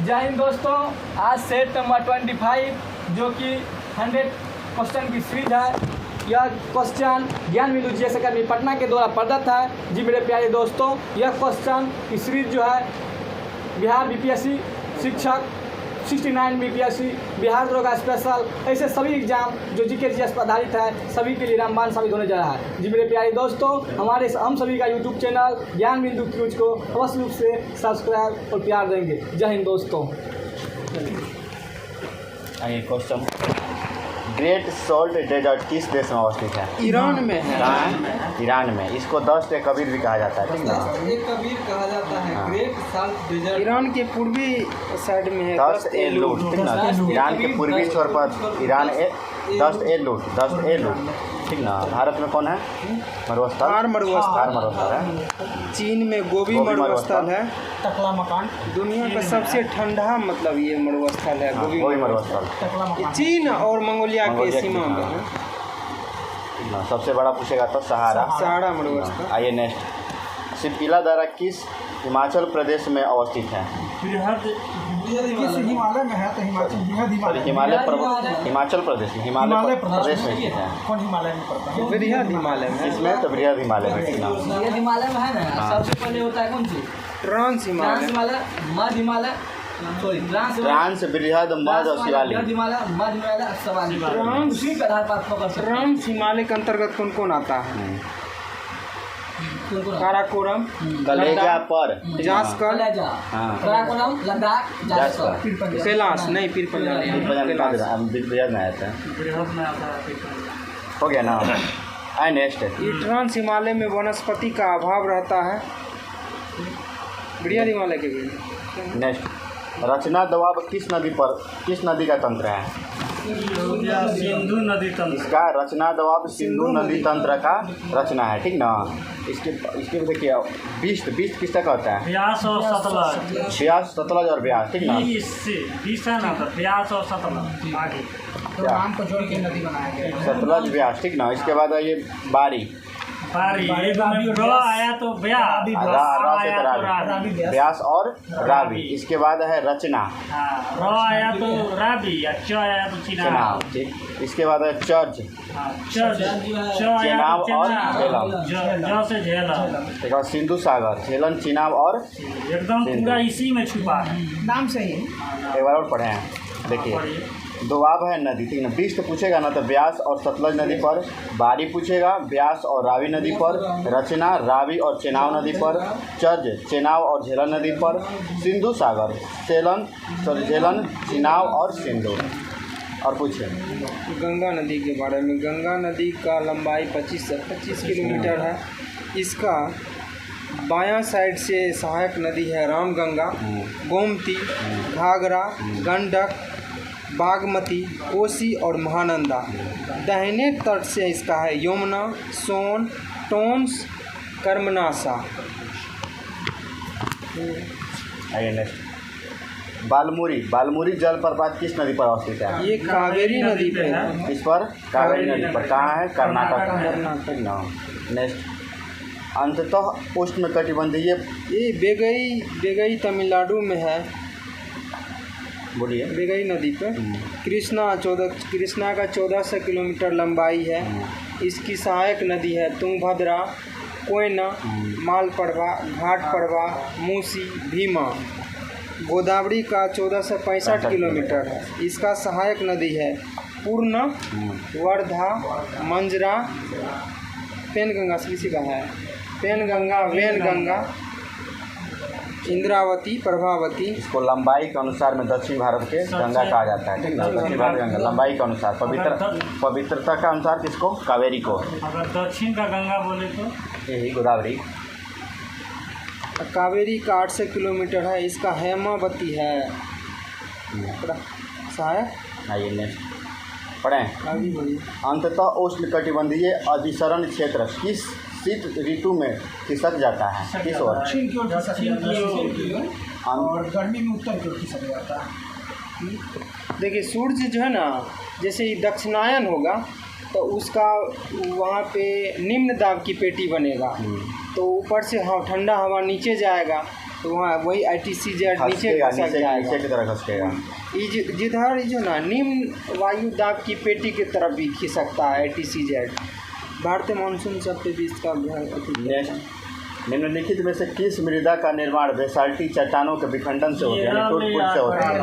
जय हिंद दोस्तों। आज सेट नंबर 25 जो कि 100 क्वेश्चन की सीरीज है। यह क्वेश्चन ज्ञान बिंदु जीएस अकादमी पटना के द्वारा प्रदत्त है। जी मेरे प्यारे दोस्तों, यह क्वेश्चन की सीरीज जो है बिहार बीपीएससी शिक्षक 69 बीपीएससी बिहार दरोगा स्पेशल, ऐसे सभी एग्जाम जो जीके जीएस पर आधारित है सभी के लिए रामबाण साबित होने जा रहा है। जी मेरे प्यारे दोस्तों, हमारे हम सभी का यूट्यूब चैनल ज्ञान बिंदु क्यूज को अवश्य रूप से सब्सक्राइब और प्यार देंगे। जय हिंद दोस्तों। आइए क्वेश्चन, ग्रेट सॉल्ट डेजर्ट किस देश में अवस्थित है? ईरान में है। ईरान में। इसको दस्त कबीर भी कहा जाता है, ठीक ना? कबीर कहा जाता है। हाँ। ग्रेट सॉल्ट डेजर्ट ईरान के पूर्वी साइड में है। दस्त ए लूट, ठीक ना? ईरान के पूर्वी छोर पर ईरान दस्त ए लूट, ठीक ना? भारत में कौन है? मरुस्थल। थार मरुस्थल है। चीन में गोबी मरुस्थल है। टकला मकान दुनिया का सबसे ठंडा मतलब ये मरुस्थल है गोबी मरुस्थल। टकला ये चीन और मंगोलिया के सीमा में है। ठीक ना? सबसे बड़ा पूछेगा तो सहारा मरुस्थल। आइए नेक्स्ट, शिवकिला दर्रा किस हिमाचल प्रदेश में अवस्थित है? हिमालय में है तो हिमाचल प्रदेश में हिमालय प्रदेश में स्थित है। कौन हिमालय में पड़ता है? बृहद हिमालय में। इसमें तो बृहद हिमालय में, ठीक ना? ये हिमालय में है ना। हाँ। सबसे पहले होता है कौन सी? ट्रांस हिमालय, मध्य हिमालय, सॉरी ट्रांस बृहद मध्य और शिवालिक। हिमालय, मध्य हिमालय, शिवालिक। उसी के आधार पर आप पकड़ सकते हैं। ट्रांस हिमालय के अंतर्गत कौन कौन आता है? काराकोरम, कलेजा पर जास्कर, हाँ। काराकोरम, लद्दाख, जास्कर, कैलाश नहीं, फिर बृहद में आया था। हो गया ना? आए नेक्स्ट, ये ट्रांस हिमालय में वनस्पति का अभाव रहता है। बृहद हिमालय के भी। नेक्स्ट, रचना दबाव किस नदी का तंत्र है? सिंधु नदी तंत्र। इसका रचना दबाव सिंधु नदी तंत्र का रचना है, ठीक ना? इसके देखिए बीस किसका कहता है? ब्यास और सतलज। ब्यास, सतलज और ब्यास, ठीक ना? 20 है ना, तो ब्यास और सतलज आगे नाम को जोड़ के नदी बनाया गया है। सतलज ब्यास, ठीक ना? इसके बाद ये बारी आया तो ब्यास, ब्यास और रावी। इसके बाद है रचना, र आया तो रावी, च आया तो चिनाब, ठीक। इसके बाद है चर्च, चेनाब और झेलम। ज से झेलम। ठीक है। सिंधु सागर, झेलम, चिनाब और एकदम पूरा इसी में छुपा है। नाम सही है। एक बार और पढ़े हैं, देखिए। दोआब है नदी, ठीक ना? बीस तो पूछेगा ना, तो ब्यास और सतलज नदी पर। बारी पूछेगा ब्यास और रावी नदी पर। रचना रावी और चेनाब नदी पर। चर्च चेनाब और झेलन नदी पर। सिंधु सागर झेलन, चिनाब और सिंधु। और पूछे गंगा नदी के बारे में। गंगा नदी का लंबाई 25 किलोमीटर है। इसका बायां साइड से सहायक नदी है रामगंगा, गोमती, घाघरा, गंडक, बागमती, कोसी और महानंदा। दाहिने तट से इसका है यमुना, सोन, टोंस, कर्मनासा। आइए नेक्स्ट, बालमुरी जलप्रपात किस नदी पर अवस्थित है? ये कावेरी नदी पे है। इस पर कावेरी नदी पर। कहाँ है? कर्नाटक, ठीक ना? नेक्स्ट, अंततः उष्णकटिबंधीय। ये बेगई तमिलनाडु में है। बोलिए। बेगई नदी पे कृष्णा का 1400 किलोमीटर लंबाई है। इसकी सहायक नदी है तुंगभद्रा, कोयना, मालप्रभा, घाटप्रभा, मूसी, भीमा। गोदावरी का 1465 किलोमीटर है। इसका सहायक नदी है पूर्णा, वर्धा, मंजरा, पेनगंगा, किसी का है पेनगंगा, वेनगंगा, इंद्रावती, प्रभावती। इसको लंबाई के अनुसार में दक्षिण भारत के गंगा कहा जाता है, ठीक ना? दक्षिण भारत गंगा लंबाई के अनुसार, पवित्रता का अनुसार किसको? कावेरी को। अगर दक्षिण का गंगा बोले तो यही गोदावरी। कावेरी का 800 किलोमीटर है। इसका हेमावती है सहायक। आइए नेक्स्ट पढ़ें। अंततः उष्णकटिबंधीय अभिसरण क्षेत्र किस शीत ऋतु में खिसक जाता है? किस वर्ष? दक्षिण की ओर खिसक जाता है और गर्मी में उत्तर की ओर खिसक जाता है। देखिए सूर्य जो है ना, जैसे ही दक्षिणायन होगा तो उसका वहाँ पे निम्न दाब की पेटी बनेगा, तो ऊपर से ठंडा हवा नीचे जाएगा तो वहाँ वही ITCZ नीचे खसकेगा, खसक नीचे जाएगा। नीचे की तरह खसकेगा। जिधर जो ना निम्न वायु दाब की पेटी की तरफ भी खिसकता है ITCZ। भारतीय मानसून सब पे भी इसका नेक्स्ट, निम्नलिखित में से किस मृदा का निर्माण बेसाल्टी चट्टानों के विखंडन से होता है, यानी टूट-फूट से होता है?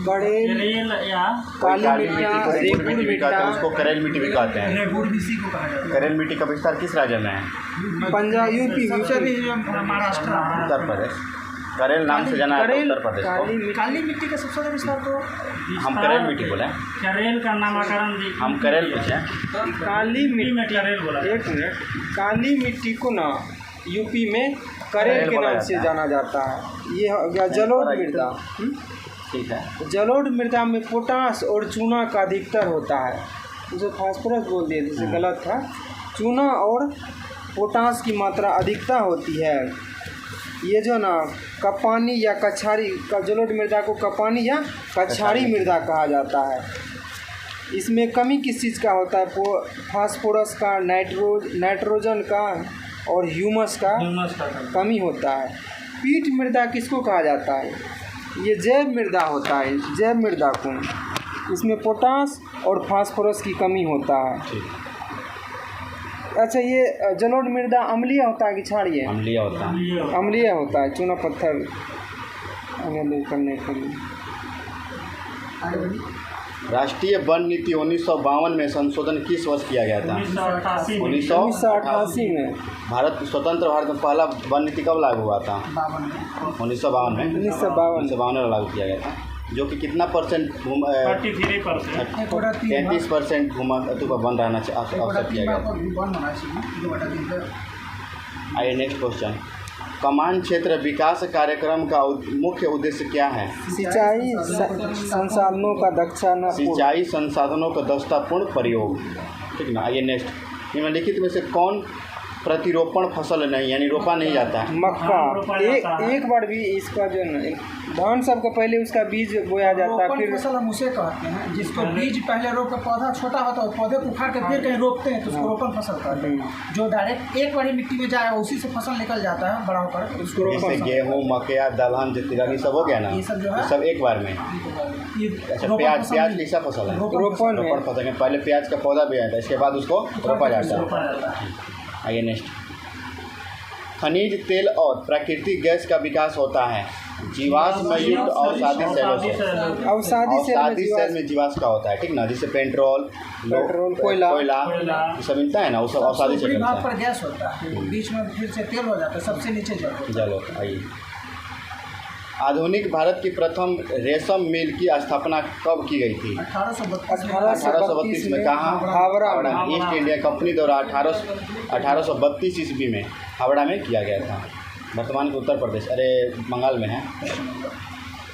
कड़ेल, रेल या काली मिट्टी, रेगुड़ रेगुड़ मिट्टी भी कहते हैं, मिट्टी, उसको करेल मिट्टी भी कहते हैं। करेल मिट्टी का विस्तार किस राज्य में है? पंजाब, यूपी, महाराष्ट्र। उत्तर प्रदेश। करेल नाम से जाना जाता है उत्तर प्रदेश को। काली मिट्टी का सबसे ज़्यादा विस्तार तो हम करेल मिट्टी बोले, करेल का नामकरण भी हम करेल पूछे। काली में मिट्टी, करेल बोला। एक मिनट, काली मिट्टी को ना यूपी में करेल के बोला नाम से जाता है। जाना जाता है। ये हो गया जलोढ़ मृदा। ठीक है। जलोढ़ मृदा में पोटास और चूना का अधिकतर होता है। उसे फास्फोरस बोल दिए, जिसे गलत था। चूना और पोटास की मात्रा अधिकता होती है। ये जो ना कपानी या कछारी का, जलोढ़ मृदा को कपानी या कछारी मृदा कहा जाता है। इसमें कमी किस चीज़ का होता है? फास्फोरस का, नाइट्रोजन का और ह्यूमस का कमी होता है। पीठ मृदा किसको कहा जाता है? ये जैव मृदा होता है, जैव मृदा को। इसमें पोटास और फास्फोरस की कमी होता है। अच्छा, ये जलोढ़ मृदा अम्लीय होता है कि क्षारीय? अम्लीय होता है। अम्लीय होता है। चूना पत्थर करने के लिए। राष्ट्रीय वन नीति 1952 में संशोधन किस वर्ष किया गया था? 1988 में। भारत स्वतंत्र भारत में पहला वन नीति कब लागू हुआ था? 1952 में। 1952 में लागू किया गया था, जो कि कितना परसेंट 33% वन रहना अवसर किया गया था। आइए नेक्स्ट क्वेश्चन। कमान क्षेत्र विकास कार्यक्रम का मुख्य उद्देश्य क्या है? सिंचाई संसाधनों का दक्षतापूर्ण, सिंचाई संसाधनों का दक्षतापूर्ण प्रयोग। ठीक ना। आइए नेक्स्ट। निम्नलिखित में से कौन प्रतिरोपण फसल नहीं, यानी रोपा नहीं जाता है? मक्का। एक बार भी इसका जो धान सब का पहले उसका बीज बोया जाता है, फिर फसल हम उसे कहते हैं जिसको बीज पहले रोप कर पौधा छोटा होता है, पौधे को उखाड़ के फिर कहीं रोपते हैं तो उसको रोपण फसल कहते हैं। जो डायरेक्ट एक बार मिट्टी में जाए उसी से फसल निकल जाता है बड़ा होकर, उसको रोपण जैसे फसल। गेहूँ, मकया, दलहन, तिलहन, सब हो गया ना, ये सब जो है सब एक बार में। ये अच्छा, रोपण प्याज फसल प्याज नहीं। कैसा फसल है? रोपण है। रोपण फसल है। पहले प्याज का पौधा भी आता है, इसके बाद उसको रोपा जाता है। आइए नेक्स्ट। खनिज तेल और प्राकृतिक गैस का विकास होता है जीवाश्म युक्त अवसादी सेलों से। अवसादी सेल में जीवाश्म का होता है, ठीक ना, जिससे पेट्रोल, कोयला ये सब मिलता है ना, वो सब अवसादी सेल ऊपरी में भाग मिलता पर गैस होता है, बीच में फिर से तेल हो जाता है, सबसे नीचे जल होता है। है। चलो आइए। आधुनिक भारत की प्रथम रेशम मिल की स्थापना कब की गई थी? 1832 में। कहाँ? हावड़ा में। ईस्ट इंडिया कंपनी द्वारा 1832 ईस्वी में हावड़ा में किया गया था। वर्तमान के उत्तर प्रदेश, अरे बंगाल में है।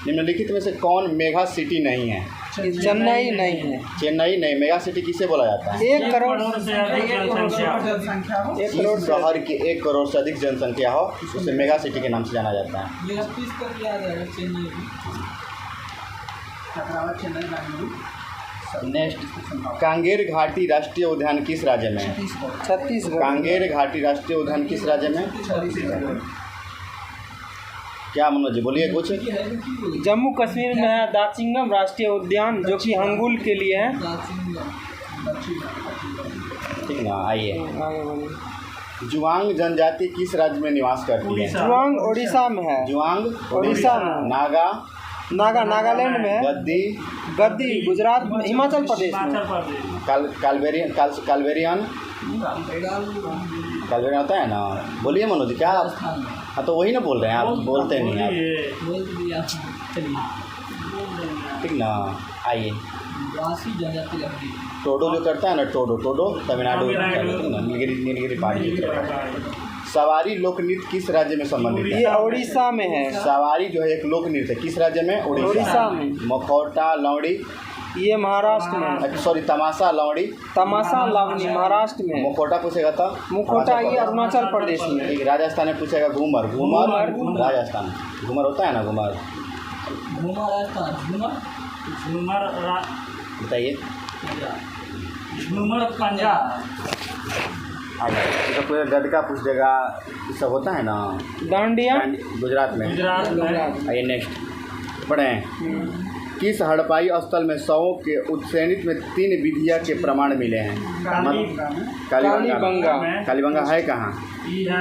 निम्नलिखित में से कौन मेगा सिटी नहीं है? चेन्नई नहीं है। चेन्नई नहीं। मेगा सिटी किसे बोला जाता है? 1 करोड़ से अधिक जनसंख्या। जनसंख्या हो। 1 करोड़ जिस शहर की 1 करोड़ से अधिक जनसंख्या हो उसे मेगा सिटी के नाम से जाना जाता है। ये 30 तक याद है चेन्नई भी। हैदराबाद, चेन्नई, बेंगलुरु। नेक्स्ट। कांगेर घाटी राष्ट्रीय उद्यान किस राज्य में है? छत्तीसगढ़। कांगेर घाटी राष्ट्रीय उद्यान किस राज्य में? छत्तीसगढ़। क्या मनोज जी बोलिए कुछ। जम्मू कश्मीर में है दाचिंगम राष्ट्रीय उद्यान, जो कि हंगुल के लिए है। ठीक ना। आइए। आगे बढ़िए। जुआंग जनजाति किस राज्य में निवास करती है? जुआंग उड़ीसा में है। जुआंग उड़ीसा में। नागालैंड में है। गद्दी गुजरात में, हिमाचल प्रदेश में। कालवेरियन होता है ना। बोलिए मनोज जी क्या? हाँ तो वही ना बोल रहे हैं आप, बोलते नहीं आप। ठीक ना। आइए। टोडो जो करता है ना, टोडो तमिलनाडु नीलगिरी पहाड़ी की तरफ। सवारी लोक नृत्य किस राज्य में संबंधित है? ये उड़ीसा में है। सवारी जो है एक लोक नृत्य है, किस राज्य में? उड़ीसा में। मखौटा लौड़ी ये महाराष्ट्र में। सॉरी तमाशा लौड़ी। तमाशा लावनी महाराष्ट्र में। मुखौटा पूछेगा तो मुखौटा ये अरुणाचल प्रदेश में। ठीक। राजस्थान में पूछेगा घूमर। राजस्थान घूमर होता है ना, घूमर बताइए। झूमर पंजाब। आ जाए तो पूरा गदका पूछ देगा, ये सब होता है ना डांडिया गुजरात में। गुजरात में आइए नेक्स्ट पढ़े। किस हड़प्पाई स्थल में शवों के उत्सैनित में 3 विधिया के प्रमाण मिले हैं? कालीबंगा। कालीबंगा है कहाँ?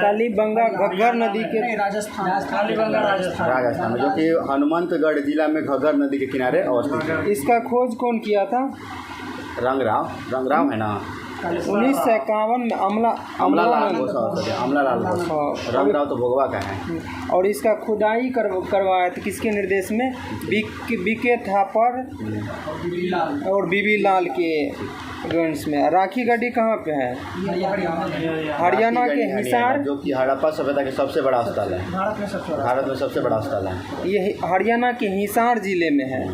कालीबंगा घग्गर नदी के कालीबंगा राजस्थान में, जो कि हनुमंतगढ़ जिला में घग्गर नदी के किनारे अवस्थित है। इसका खोज कौन किया था? रंगराव है ना। 1951 में अमलालाल घोष। रंगराव तो भोगवा का है। और इसका खुदाई करवाया था किसके निर्देश में? बीके थापर और बीबी लाल के गंज में। राखी गढ़ी कहाँ पे है? हरियाणा के हिसार, जो कि हड़प्पा सभ्यता के सबसे बड़ा स्थल है, भारत में सबसे बड़ा स्थल है। ये हरियाणा के हिसार जिले में है।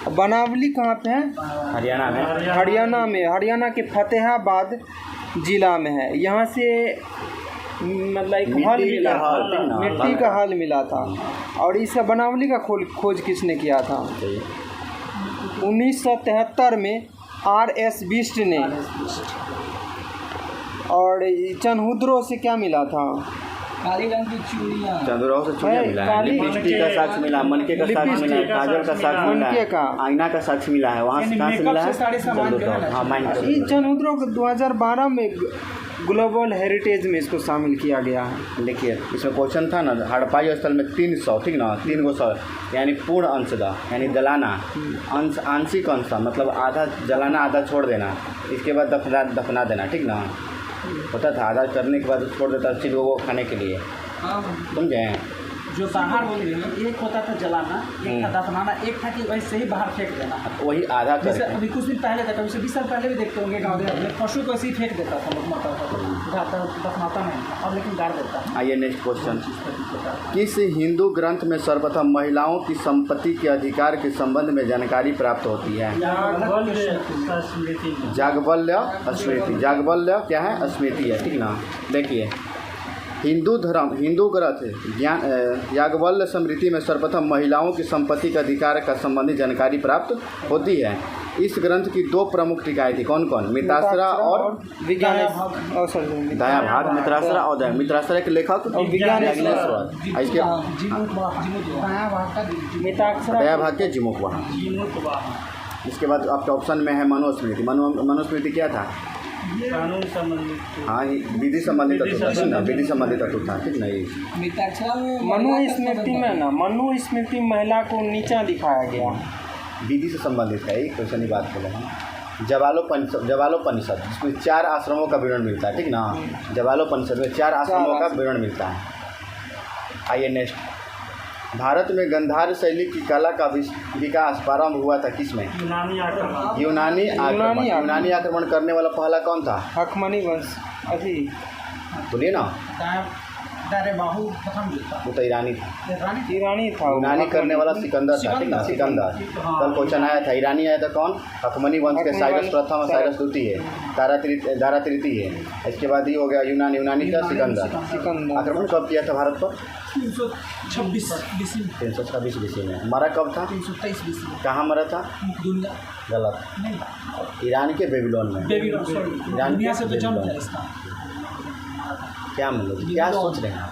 बनावली कहाँ पे है? हरियाणा में। हरियाणा के फतेहाबाद जिला में है। यहाँ से मतलब एक हल मिला था, मिट्टी का हल मिला था। और इसका बनावली का खोज किसने किया था? 1973 में R.S. बिष्ट ने। और चनहुद्रो से क्या मिला था? काली रंग की चूड़ियाँ। चंद्रों से चूड़ियाँ मिला है, लिपस्टिक का साक्ष्य मिला, मनके का साक्ष्य मिला है, काजल का साक्ष्य मिला है, आईना का साक्ष्य मिला है। वहाँ से कहाँ से मिला है? इस चनहुद्रो को 2012 में ग्लोबल हेरिटेज में इसको शामिल किया गया है। देखिए इसमें क्वेश्चन था ना, हड़प्पाई स्थल में 300, ठीक ना, 3 गो सौ, यानी पूर्ण अंशदा, यानी जलाना, आंशिक अंशदा मतलब आधा जलाना आधा छोड़ देना, इसके बाद दफना देना, ठीक ना। होता था आधा करने के बाद छोड़ देता चीज़ वो खाने के लिए, समझे? जो बाहर बोल रहे हैं, एक होता था जलाना, एक था दफनाना, एक था कि वैसे ही बाहर फेंक देना। वही आधा जैसे करके अभी कुछ दिन पहले था, कभी से 20 साल पहले भी देखते होंगे गाँव में पशु को ऐसे ही फेंक देता था, लोग मरता था, दफनाता नहीं था, अब लेकिन गाड़ देता है। आइए नेक्स्ट क्वेश्चन। किस हिंदू ग्रंथ में सर्वप्रथम महिलाओं की संपत्ति के अधिकार के संबंध में जानकारी प्राप्त होती है? याज्ञवल्क्य स्मृति। याज्ञवल्क्य क्या है? स्मृति है, ठीक ना। देखिए हिंदू ग्रंथ याज्ञवल्क्य स्मृति में सर्वप्रथम महिलाओं की संपत्ति के अधिकार का संबंधी जानकारी प्राप्त होती है। इस ग्रंथ की 2 प्रमुख टीकाएँ थी, कौन कौन? मित्रासरा और दयाभाग। मित्रासरा और दया। मित्रासरा के लेखक इसके दयाभाग के जिमुखवा। इसके बाद आपके ऑप्शन में है मनुस्मृति। मनुस्मृति क्या था? कानून संबंधित, हाँ विधि संबंधित था, विधि संबंधित था, ठीक नहीं। मनुस्मृति में ना, मनुस्मृति महिला को नीचा दिखाया गया, विधि से संबंधित है। एक क्वेश्चन की बात करें हम, जवालोपनिषद जिसमें 4 आश्रमों का विवरण मिलता है, ठीक ना। जवालोपनिषद में 4 आश्रमों का विवरण मिलता है। आइए नेक्स्ट। भारत में गांधार शैली की कला का विकास प्रारंभ हुआ था किसमें? यूनानी आक्रमण करने वाला पहला कौन था? हकमनी वंश। अभी बोलिए ना। दारेबाहु प्रथम जो था वो तो ईरानी था। यूनानी करने वाला सिकंदर था, ठीक ना। सिकंदर कल क्वेश्चन आया था। ईरानी आया था कौन? हकमनी वंश के साइरस प्रथम और साइरस द्वितीय, दारा तृतीय। इसके बाद ये हो गया यूनानी का सिकंदर। आक्रमण कब किया था भारत पर? 326 BC में। मरा कब था? 323 BC। कहाँ मरा था? दुनिया गलत, ईरान के बेबीलोन में। दुनिया से तो जन्म था इसका। क्या मतलब क्या सोच रहे हैं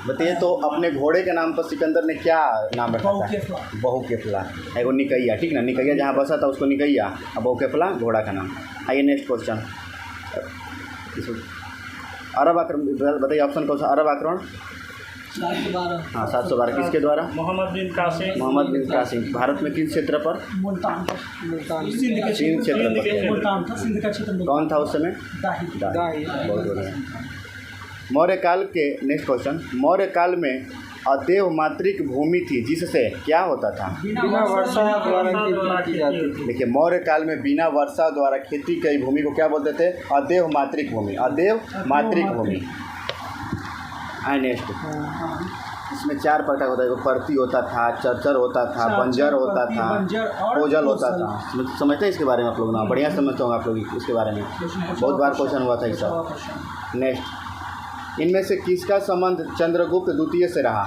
बताइए। तो अपने घोड़े के नाम पर सिकंदर ने क्या नाम रखा था? बहुकेफला। एगो निकैया, ठीक ना। निकैया जहाँ बसा था उसको निकैया, अब बहुकेफला घोड़ा का नाम। आइए नेक्स्ट क्वेश्चन। अरब आक्रमण बताइए, ऑप्शन कौन सा? अरब आक्रमण 712। हाँ 712 किसके द्वारा? मोहम्मद बिन कासिम। भारत में किस क्षेत्र पर? मुल्तान चीन क्षेत्र पर। मुल्तान था, सिंध का क्षेत्र। कौन था उस समय? दाही। बहुत बढ़िया। मौर्य काल के नेक्स्ट क्वेश्चन। मौर्य काल में अदेव मातृक भूमि थी जिससे क्या होता था? बिना वर्षा द्वारा खेती की जाती थी। देखिए मौर्य काल में बिना वर्षा द्वारा खेती की भूमि को क्या बोलते थे? अदेव मातृक भूमि। अदेव मातृक भूमि। नेक्स्ट, इसमें 4 प्रकार होता है। परती होता था, चरचर होता था, बंजर होता था, कोजल होता था। समझते हैं इसके बारे में आप लोग ना? बढ़िया समझते होंगे आप लोग इसके बारे में, बहुत बार क्वेश्चन हुआ था ये सब। नेक्स्ट, इनमें से किसका संबंध चंद्रगुप्त द्वितीय से रहा?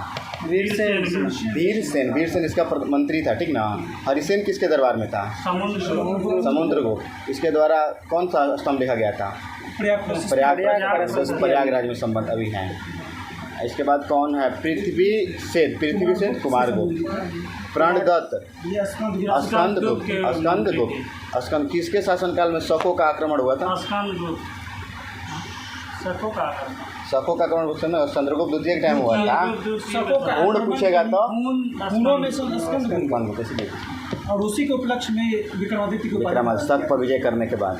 वीरसेन इसका मंत्री था, ठीक ना। हरिसेन किसके दरबार में था? समुद्रगुप्त। इसके द्वारा कौन सा स्तंभ लिखा गया था? प्रयागराज में संबंध अभी हैं। इसके बाद कौन है? पृथ्वी से कुमारगुप्त। प्रणदत्त, स्कंदगुप्त किसके शासनकाल में शकों का आक्रमण हुआ था? शकों का आक्रमण उस समय चंद्रगुप्त द्वितीय के टाइम हुआ था। गुण पूछेगा तो गुणों में से स्कंदगुप्त और उसी के उपलक्ष्य में विक्रमादित्य शक पर विजय करने के बाद।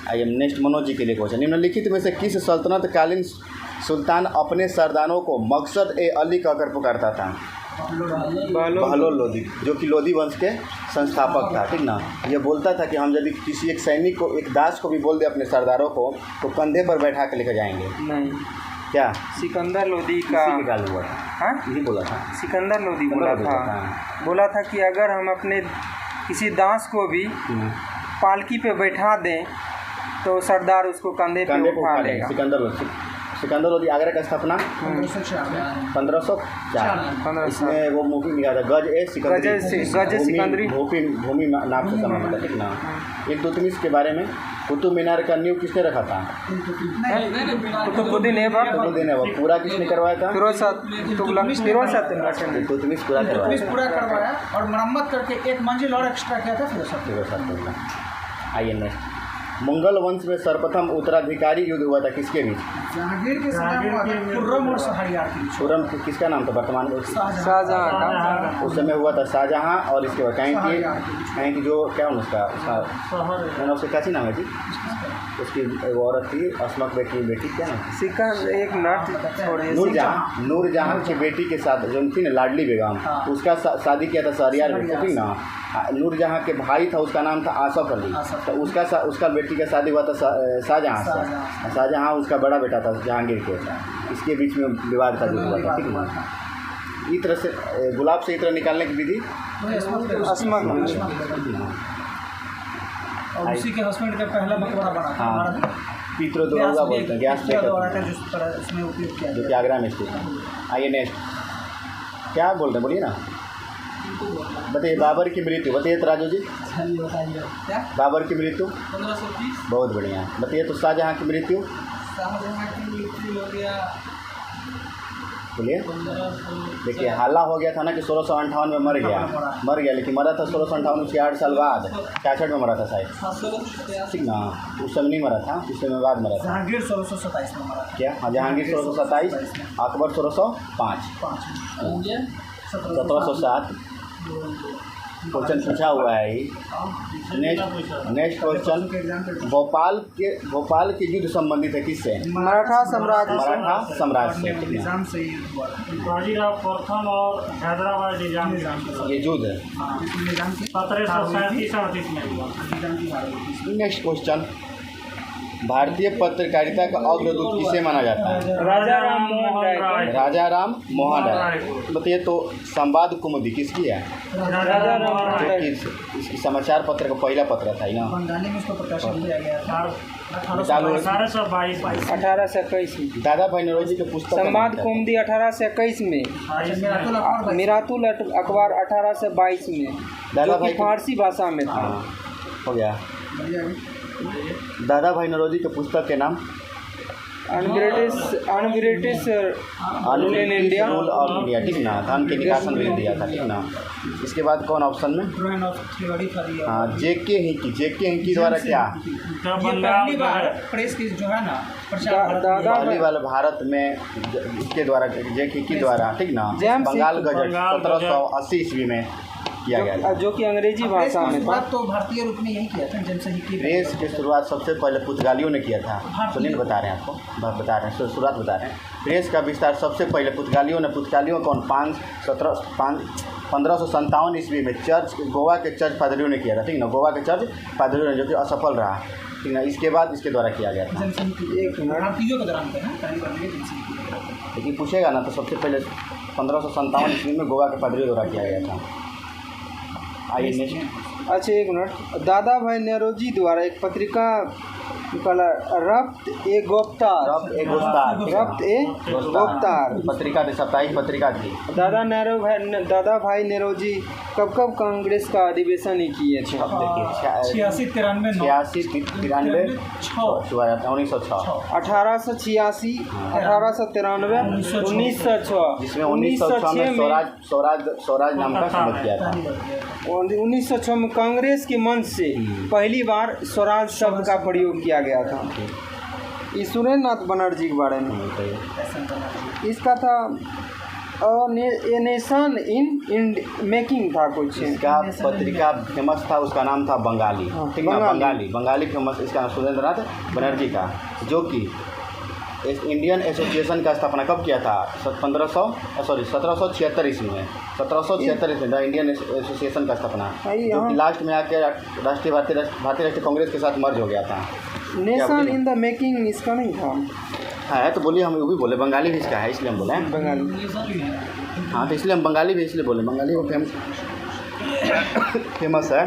आइए नेक्स्ट मनोज जी के लिए क्वेश्चन। निम्नलिखित में से किस सल्तनत कालीन सुल्तान अपने सरदारों को मकसद ए अली कहकर पुकारता था? बहलोल लोधी, जो कि लोधी वंश के संस्थापक था, ठीक ना। ये बोलता था कि हम यदि किसी एक सैनिक को, एक दास को भी बोल दे अपने सरदारों को, तो कंधे पर बैठा के लेकर जाएंगे। नहीं, क्या सिकंदर लोधी का निकाल हुआ था? हाँ, यही बोला था सिकंदर लोधी बोला था कि अगर हम अपने किसी दास को भी पालकी पे बैठा दें तो सरदार उसको कंधे पे उठा लेगा। सिकंदर लोधी आगरा का स्थापना 1504। इसमें वो मूवी मिला था गज ए सिकंदरी, भूमि नाम से समाप्त है, ठीक ना। इल्तुतमिश के बारे में, कुतुब मीनार का नींव किसने रखा था? कुतुबुद्दीन ऐबक। पूरा किसने करवाया था? इल्तुतमिश पूरा करवाया और मरम्मत करके एक मंजिल और एक्स्ट्रा किया था फिरोज। आइए नेक्स्ट। मुगल वंश में सर्वप्रथम उत्तराधिकारी युद्ध हुआ था किसके बीच? जहांगीर के समय हुआ था खुर्रम और शहरयार के बीच। खुर्रम किसका नाम था वर्तमान में? शाहजहां का। उस समय हुआ था शाहजहां। और इसके बाद कहें कि जो क्या उसका मैंने उसका क्या नाम है जी? उसकी वो औरत थी अस्मक बेटी क्या नाम? एक नट नूरजहां की बेटी के साथ जो थी ना लाडली बेगम, उसका शादी किया था शहरयार में, ठीक ना। नूरजहां के भाई था, उसका नाम था आसफ अली। तो उसका बेटी का शादी हुआ था शाहजहां से। शाहजहां उसका बड़ा बेटा था जहांगीर के। इसके बीच में विवाद का जो हुआ था, ठीक ना। इस तरह से गुलाब से इत्र निकालने की विधि और उसी के हस्बैंड का पहला मकबरा बना था। हाँ, पित्रो दरोगा बोलते हैं, गैस उसमें उपयोग किया जो कि आगरा में स्थित है। आइए नेक्स्ट, क्या बोल रहे हैं, बोलिए ना। बताइए बाबर की मृत्यु, बताइए तो राजू जी। बाबर की मृत्यु 1530। बहुत बढ़िया। बताइए तो शाहजहां की मृत्यु। शाहजहां की मृत्यु हो गया, बोलिए। देखिए हाला हो गया था ना कि 1658 में मर गया, लेकिन मरा था 1658 उसके 8 साल बाद 66 में मरा था शायद, ठीक ना। उस समय नहीं मरा था, उस समय बाद मरा था। जहांगीर 1627 में मरा। क्या? हाँ, जहांगीर 1627, अकबर 1605, 1707। क्वेश्चन पूछा हुआ है। नेक्स्ट क्वेश्चन, भोपाल के युद्ध संबंधित है किससे? मराठा साम्राज्य से। निजाम से बाजीराव प्रथम और हैदराबाद निजाम ये युद्ध है। 1737-38 में हुआ। नेक्स्ट क्वेश्चन, भारतीय पत्रकारिता का अग्रदूत किसे माना जाता है? राजा राम मोहन राय। बताइए तो संवाद कुमुदी किसकी है? इसकी समाचार पत्र का पहला पत्र था ना। बंगाली में इसको प्रकाशन दिया गया था 1821 में। दादा भाई नौरोजी के पुस्तक संवाद कुमुदी 1821 में। मिरातुल अखबार 1822 में, दादा भाई फारसी भाषा में था। हो गया। दादा भाई नौरोजी के पुस्तक के नाम? अनब्रिटिश रूल इन इंडिया, ठीक ना। धन के निकासन में दिया था, ठीक ना। इसके बाद कौन ऑप्शन में? हाँ, जेके हिंकी द्वारा क्या? प्रेस की जो है ना पहली वाला भारत में इसके द्वारा जेके हिंकी द्वारा, ठीक ना। बंगाल गजट 1780 ईस्वी में किया गया, जो कि अंग्रेजी भाषा में था। तो भारतीय रूप में यही किया था जनसंख्या। प्रेस की शुरुआत सबसे पहले पुर्तगालियों ने किया था। सुनील बता रहे हैं आपको, बता रहे हैं शुरुआत बता रहे हैं। प्रेस का विस्तार सबसे पहले पुर्तगालियों कौन? 1557 ईस्वी में गोवा के चर्च पादरियों ने किया था, ठीक ना। गोवा के चर्च पादरियों ने, जो कि असफल रहा, ठीक ना। इसके बाद इसके द्वारा किया गया था। लेकिन पूछेगा ना तो सबसे पहले 1557 ईस्वी में गोवा के पादरियों द्वारा किया गया था। आइए नेक्स्ट। अच्छा, एक मिनट। दादा भाई नौरोजी द्वारा एक पत्रिका निकाला रफ्त ए गोफ्तार, रफ्त ए गुफ्तार, रफ्त ए गोफ्तार। पत्रिका थी, साप्ताहिक पत्रिका थी। दादा भाई नेहरू कब कांग्रेस का अधिवेशन ही किए थे? अब देखिए 86 93 86 93 1906 1886, 1893, 1906। जिसमें 1906 में स्वराज नाम का शब्द किया था। 1906 में कांग्रेस के मंच से पहली बार स्वराज शब्द का प्रयोग किया गया था। ये सुरेंद्र नाथ बनर्जी के बारे में इसका था ए नेशन इन मेकिंग था कुछ। इसका पत्रिका फेमस था, उसका नाम था बंगाली, ठीक है, बंगाली फेमस। इसका नाम सुरेंद्र नाथ बनर्जी का, जो कि इंडियन एसोसिएशन का स्थापना कब किया था? 1776 ईस्वी में। 1776 ईस्वी में इंडियन एसोसिएशन का स्थापना, जो कि लास्ट में आके भारतीय राष्ट्रीय कांग्रेस के साथ मर्ज हो गया था। नेशन इन द मेकिंग इसका नहीं था? है तो बोलिए, हम वो भी बोले, बंगाली भी इसका है इसलिए हम बोले बंगाली। हाँ, तो इसलिए हम बंगाली भी इसलिए बोले, बंगाली वो फेमस है।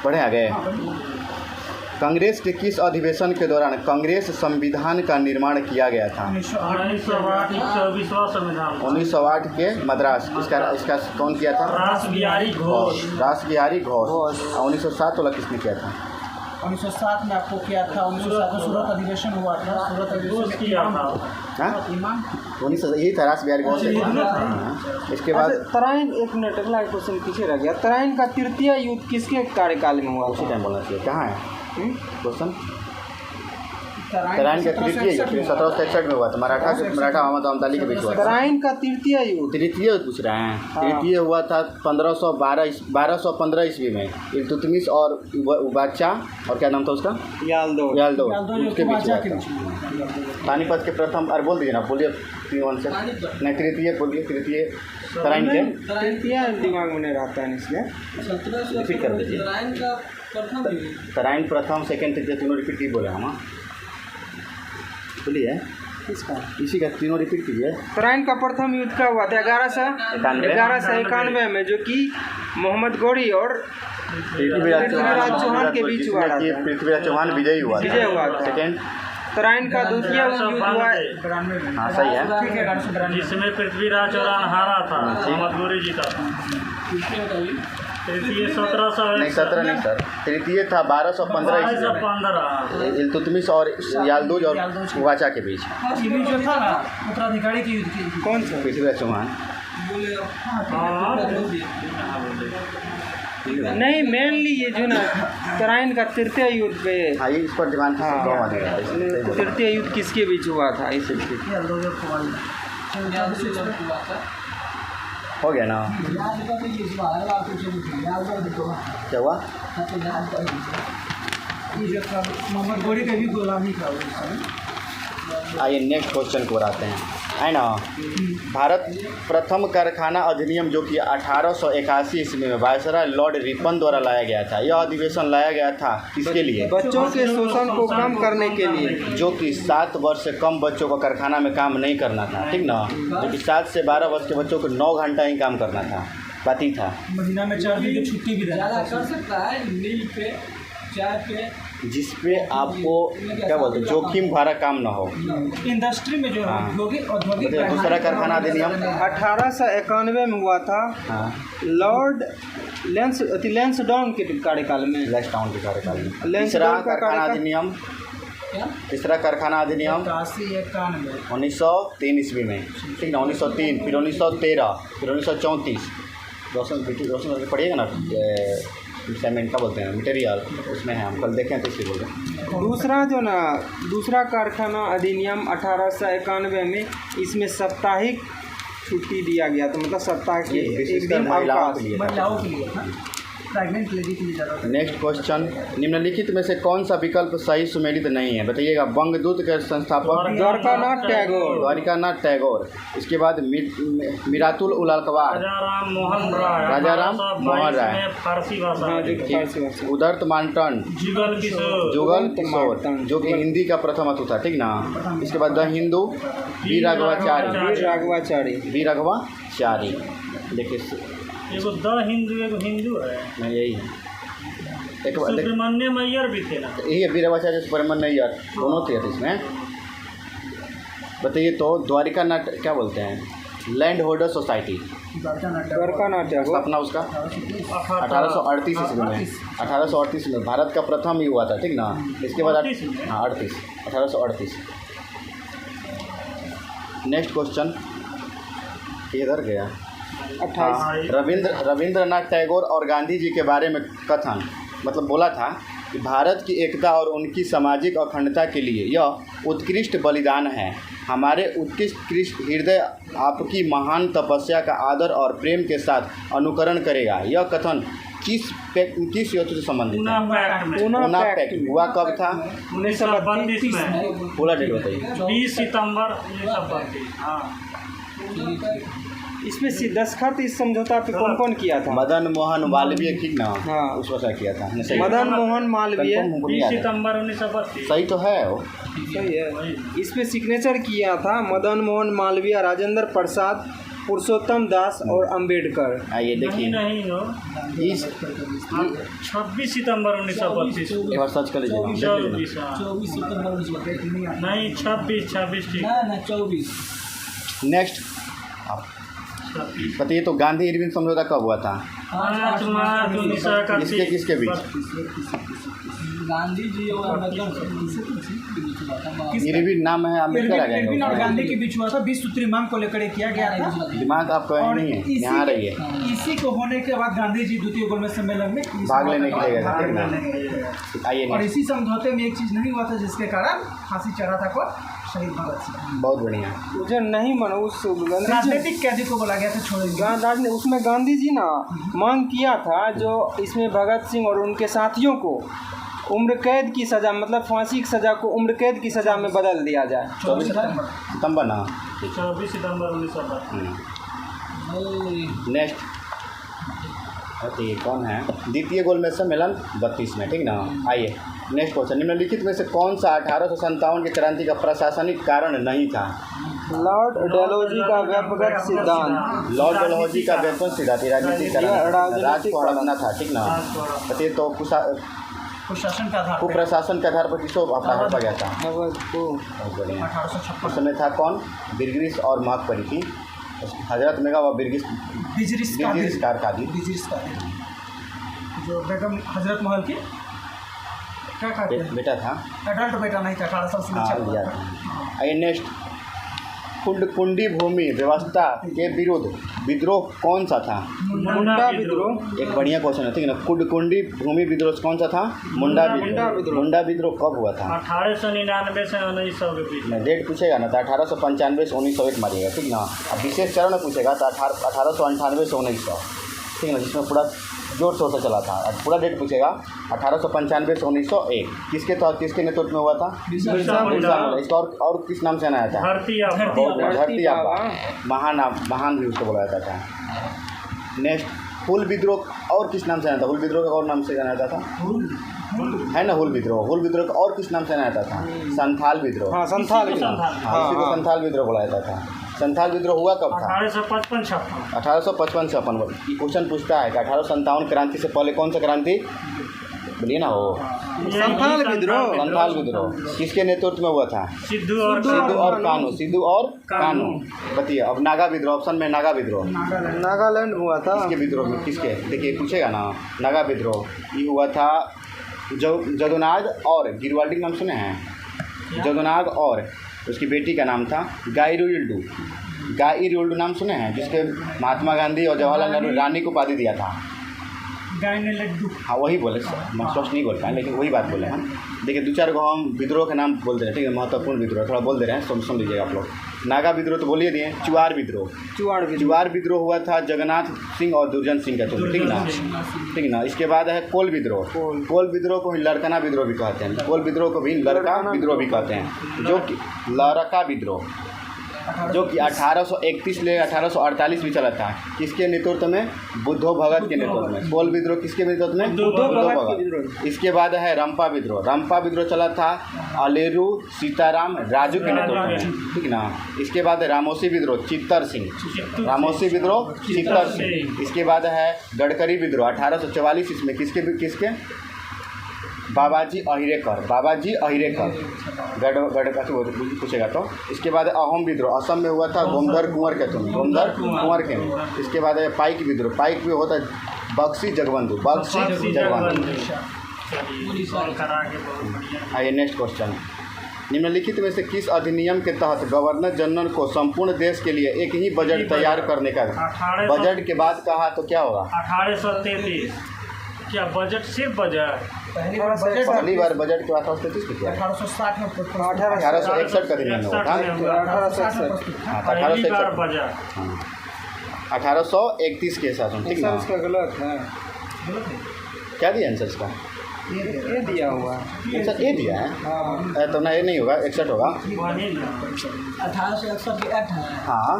बढ़े आगे। कांग्रेस के किस अधिवेशन के दौरान कांग्रेस संविधान का निर्माण किया गया था? 1908 के मद्रास। इसका कौन किया था? रासबिहारी घोष। रासबिहारी घोष। 1907 वाला किसने किया था? 1907 में आपको किया था। 1907 में सूरत अधिवेशन हुआ था। सूरत अधिवेशन किया था। इमाम 1900 यही था, रासबिहारी घोष। इसके बाद तराइन, एक मिनट, अगला क्वेश्चन पीछे रह गया। तराइन का तृतीय युद्ध किसके कार्यकाल में हुआ? उसी टाइम बोलना चाहिए। कहाँ है क्वेश्चन? तराइन का तृतीय युद्ध 1761 में हुआ था। मराठा मोहम्मद अमदाली के बीच हुआ था। तराइन का तृतीय युद्ध पूछ रहे हैं। तृतीय हुआ था 1215 ईस्वी में। इल्तुतमिश और बादशाह, और क्या नाम था उसका? यालदो उसके बीच हुआ था। पानीपत के प्रथम, अरे बोल दीजिए ना, बोलिए 3 से नहीं, तृतीय बोलिए। तृतीय तराइन के तृतीय दिमाग में नहीं रहता है, इसलिए रिपीट कर दीजिए। तराइन प्रथम, सेकेंड, तृतीय तीनों रिपीट ही बोले हम। बोलिए इसी का तीनों रिपीट कीजिए। तराइन का प्रथम युद्ध का हुआ था 1191 में, जो कि मोहम्मद गौरी और पृथ्वीराज चौहान के बीच हुआ था। पृथ्वीराज चौहान विजयी हुआ था। सेकेंड तराइन का द्वितीय युद्ध हुआ। हाँ सही है, जिसमें पृथ्वीराज चौहान हारा था, मोहम्मद गौरी जीता था। तृतीय 1700 नहीं 17 नहीं सर, तृतीय था 1215 इल्तुतमिश और यालदूज और वाचा के बीच। जो था ना उत्तराधिकारी की युद्ध की। कौन सा? पृथ्वीराज चौहान। नहीं, मेनली ये जो ना तराइन का तृतीय युद्ध पे। हाँ, इस पर ध्यान। तृतीय युद्ध किसके बीच हुआ था? इसे हो गया ना? क्या हुआ? मोहम्मद गौरी का भी गुलामी का। आइए नेक्स्ट क्वेश्चन को बढ़ाते हैं, है ना। भारत प्रथम कारखाना अधिनियम, जो कि 1881 ईस्वी में वायसराय लॉर्ड रिपन द्वारा लाया गया था। यह अधिवेशन लाया गया था किसके लिए? बच्चों के शोषण को कम करने के लिए, जो कि 7 वर्ष से कम बच्चों को कारखाना में काम नहीं करना था, ठीक ना। जो कि 7 से 12 वर्ष के बच्चों को 9 घंटा ही काम करना था, पति था। महीना में 4 दिन की छुट्टी भी ज़्यादा कर सकता है। नील पे, चाय पे, जिसपे आपको क्या बोलते हैं, जोखिम भरा काम ना हो। इंडस्ट्री में जो औद्योगिक दूसरा कारखाना अधिनियम 1891 में हुआ था। हाँ, लॉर्ड लैंसडाउन के कार्यकाल में। लैंसडाउन के कार्यकाल में। तीसरा कारखाना अधिनियम 1903 ईस्वी में, ठीक ना। 1903, फिर 1913, फिर 1934। रोशन करके पढ़िएगा ना, सीमेंट का बोलते हैं मटेरियल, उसमें है। हम कल देखें तो इसलिए बोल रहे हैं। दूसरा कारखाना अधिनियम 1891 में, इसमें साप्ताहिक छुट्टी दिया गया था, मतलब सप्ताह के एक दिन महिलाओं के लिए। प्रेग्नेंट लेडी के लिए ज़्यादा। नेक्स्ट क्वेश्चन, निम्नलिखित में से कौन सा विकल्प सही सुमेलित नहीं है? बताइएगा। बंगदूत के संस्थापक द्वारिकानाथ टैगोर। इसके बाद मिरातुल उल अकबार, राजाराम मोहन राय। उदर्त मानटन, जुगल किशोर, जो कि हिंदी का प्रथम अतु था, ठीक ना। इसके बाद द हिंदू, वी राघवाचारी। देखिए, एगो द हिंदू, एगो हिंदू है। नहीं, यही है। एक बार सुब्रमण्यम अय्यर भी थे ना। यही है वीरवाचार्य सुब्रमण्य अय्यर, दोनों थे इसमें। बताइए तो द्वारिका नाट्य क्या बोलते हैं? लैंड होल्डर सोसाइटी, द्वारका नाट्य स्थापना उसका 1838 ईस्वी में, 1838 में भारत का प्रथम ही हुआ था, ठीक ना। इसके बाद 1838। नेक्स्ट क्वेश्चन किधर गया? 28। रविंद्रनाथ टैगोर और गांधी जी के बारे में कथन, मतलब बोला था कि भारत की एकता और उनकी सामाजिक अखंडता के लिए यह उत्कृष्ट बलिदान है। हमारे उत्कृष्ट हृदय आपकी महान तपस्या का आदर और प्रेम के साथ अनुकरण करेगा। यह कथन किस युद्ध से संबंधित है? पूना पैक्ट हुआ कब था? 1932 में। पूरा डेट बताइए। 20 सितंबर 1932। हाँ, इसमें दस्तखत इस समझौता पे कौन कौन किया था? मदन मोहन मालवीय, ठीक ना। हाँ। उस वजह किया था। मदन मोहन मालवीय, 20 सितंबर 1932। सही तो है वो। सही है। इस पे सिग्नेचर किया था मदन मोहन मालवीय, राजेंद्र प्रसाद, पुरुषोत्तम दास और अंबेडकर। आइए देखिए, नहीं हो, इस 26 सितंबर 1932। एक बार सर्च कर लीजिएगा। 24 नहीं 26 ठीक। 24। नेक्स्ट बताइए तो गांधी इरविन समझौता कब हुआ था? 5 मार्च 1931। किसके बीच? गांधी जी और इरविन नाम है, अम्बेडकर आ इरविन और गए। गांधी के बीच हुआ था। 20 सूत्री मांग को लेकर किया गया था। दिमाग आपका और नहीं है, इसी यहाँ रहिए। इसी को होने के बाद गांधी जी द्वितीय गोलमेज सम्मेलन में भाग लेने के लिए गए थे, ठीक ना। आइए और नेक्स्ट। इसी समझौते में एक चीज नहीं हुआ था जिसके कारण फांसी चढ़ा था कौन? शहीद भगत सिंह। बहुत बढ़िया। मुझे नहीं मानो उस राजनीतिक कैदी को बोला गया था छोड़ेंगे। उसमें गांधी जी ना मांग किया था जो इसमें भगत सिंह और उनके साथियों को उम्र कैद की सज़ा, मतलब फांसी की सज़ा को उम्र कैद की सज़ा में बदल दिया जाए। 24 सितंबर ना। 24 सितंबर 1932। नेक्स्ट बताइए कौन है? द्वितीय गोलमेज सम्मेलन 32 में, ठीक ना। आइए नेक्स्ट क्वेश्चन। निम्नलिखित में से कौन सा 1857 की क्रांति का प्रशासनिक कारण नहीं था? लॉर्ड डेलहौजी का व्यापक सिद्धांत। लॉर्ड डेलहौजी का व्यापक सिद्धांत राजनीतिक कारण, राज को हड़पना था, ठीक ना। बताइए तो प्रशासन का आधार कुप्रशासन के आधार पर किसको हड़पा गया था? को बढ़िया। 1856 उस समय था कौन? बिरगिस और महकपरी थी। हजरत मेगा व बिरगिस कारकादी, जो बेगम हजरत महल की क्या कहते हैं? बेटा था। अडल्ट बेटा नहीं था, 18 साल से नीचे हाँ लिया था। था। आइए नेक्स्ट। कुंडी भूमि व्यवस्था के विरुद्ध विद्रोह कौन सा था? मुंडा विद्रोह। एक बढ़िया क्वेश्चन है, ठीक है ना। कुंडी भूमि विद्रोह कौन सा था? मुंडा विद्रोह। मुंडा विद्रोह कब हुआ था? 1899 से 1900 के बीच। नहीं, डेट पूछेगा ना तो 1895 से 1901 मारिएगा, ठीक ना। अब विशेष चरण में पूछेगा तो 1898 से 1900, ठीक ना, जिसमें पूरा जोर शोर से चला था। और पूरा डेट पूछेगा 1895 से 1901। किसके नेतृत्व में हुआ था? बिरसा मुंडा। इसका और किस नाम से जाना जाता है? धरती आबा। महान भी उसको बोला जाता था। नेक्स्ट, हुल विद्रोह और किस नाम से जाना था? हुल विद्रोह का और नाम से जाना जाता था, है ना। हुल विद्रोह का और किस नाम से जाना जाता था? संथाल विद्रोह। हाँ, संथाल इसी को संथाल विद्रोह बोला जाता था। संथाल विद्रोह हुआ कब था? 1855-56। 1855-56। ये क्वेश्चन पूछता है कि 1857 क्रांति से पहले कौन सा क्रांति? बोलिए ना वो संथाल विद्रोह किसके नेतृत्व में हुआ था? सिद्धू और कानू। बताइए अब नागा विद्रोह, ऑप्शन में नागा विद्रोह नागालैंड हुआ था। किसके विद्रोह में? किसके? देखिए पूछेगा ना। नागा विद्रोह ये हुआ था जदुनाग और गिरवाल्डी नाम सुने हैं? जदुनाग और उसकी बेटी का नाम था गाइरुल्डू नाम सुने हैं, जिसके महात्मा गांधी और जवाहरलाल नेहरू रानी को उपाधि दिया था। गाय ने लड्डू। हाँ वही बोले, स्पष्ट नहीं बोल पाए लेकिन वही बात बोले हैं। देखिए 2-4 को हम विद्रोह के नाम बोल दे रहे हैं, ठीक है, महत्वपूर्ण विद्रोह थोड़ा बोल दे रहे हैं, सुन लीजिएगा आप लोग। नागा विद्रोह तो बोलिए दिए। चुआर विद्रोह हुआ था जगन्नाथ सिंह और दुर्जन सिंह का, ठीक ना। इसके बाद है कोल विद्रोह को भी लड़कना विद्रोह भी कहते हैं। कोल विद्रोह को भी लड़का विद्रोह भी कहते हैं, जो कि लड़का विद्रोह। जो कि 1831 ले 1848 भी चला था। किसके नेतृत्व में? बुद्धो भगत के नेतृत्व में। कोल विद्रोह किसके नेतृत्व में? बुद्धो भगत के भगत। विद्रोह। इसके बाद है रंपा विद्रोह। रंपा विद्रोह चला था अलेरू सीताराम राजू के नेतृत्व में, ठीक ना। इसके बाद है रामोसी विद्रोह चित्तर सिंह। रामोसी विद्रोह चित्तर सिंह। इसके बाद है गडकरी विद्रोह 1844 इसमें किसके? बाबाजी अहिरेकर। बाबाजी अहिरेकर गढ़ पूछेगा तो। इसके बाद अहोम विद्रोह असम में हुआ था गोमधर कुंवर के तुम गोमधर कुंवर के। इसके बाद है पाइक विद्रोह। पाइक भी होता है बक्सी जगबंधु। बक्सी जगबंधु। आइए नेक्स्ट क्वेश्चन। निम्नलिखित में से किस अधिनियम के तहत गवर्नर जनरल को संपूर्ण देश के लिए एक ही बजट तैयार करने का? बजट के बाद कहा तो क्या होगा? 1833। क्या बजट? सिर्फ बजट? पहली बार बजट के बाद 1833 को किया। 1860 में 1861 का अधिनियम हुआ था। 1861 बजट 1831 के हिसाब से, ठीक सर ना। इसका गलत है, क्या दिया आंसर इसका? ये दिया हुआ है। आंसर ए दिया है। हाँ तो ना ये नहीं होगा, 61 होगा। 1861 के एक्ट है। हाँ,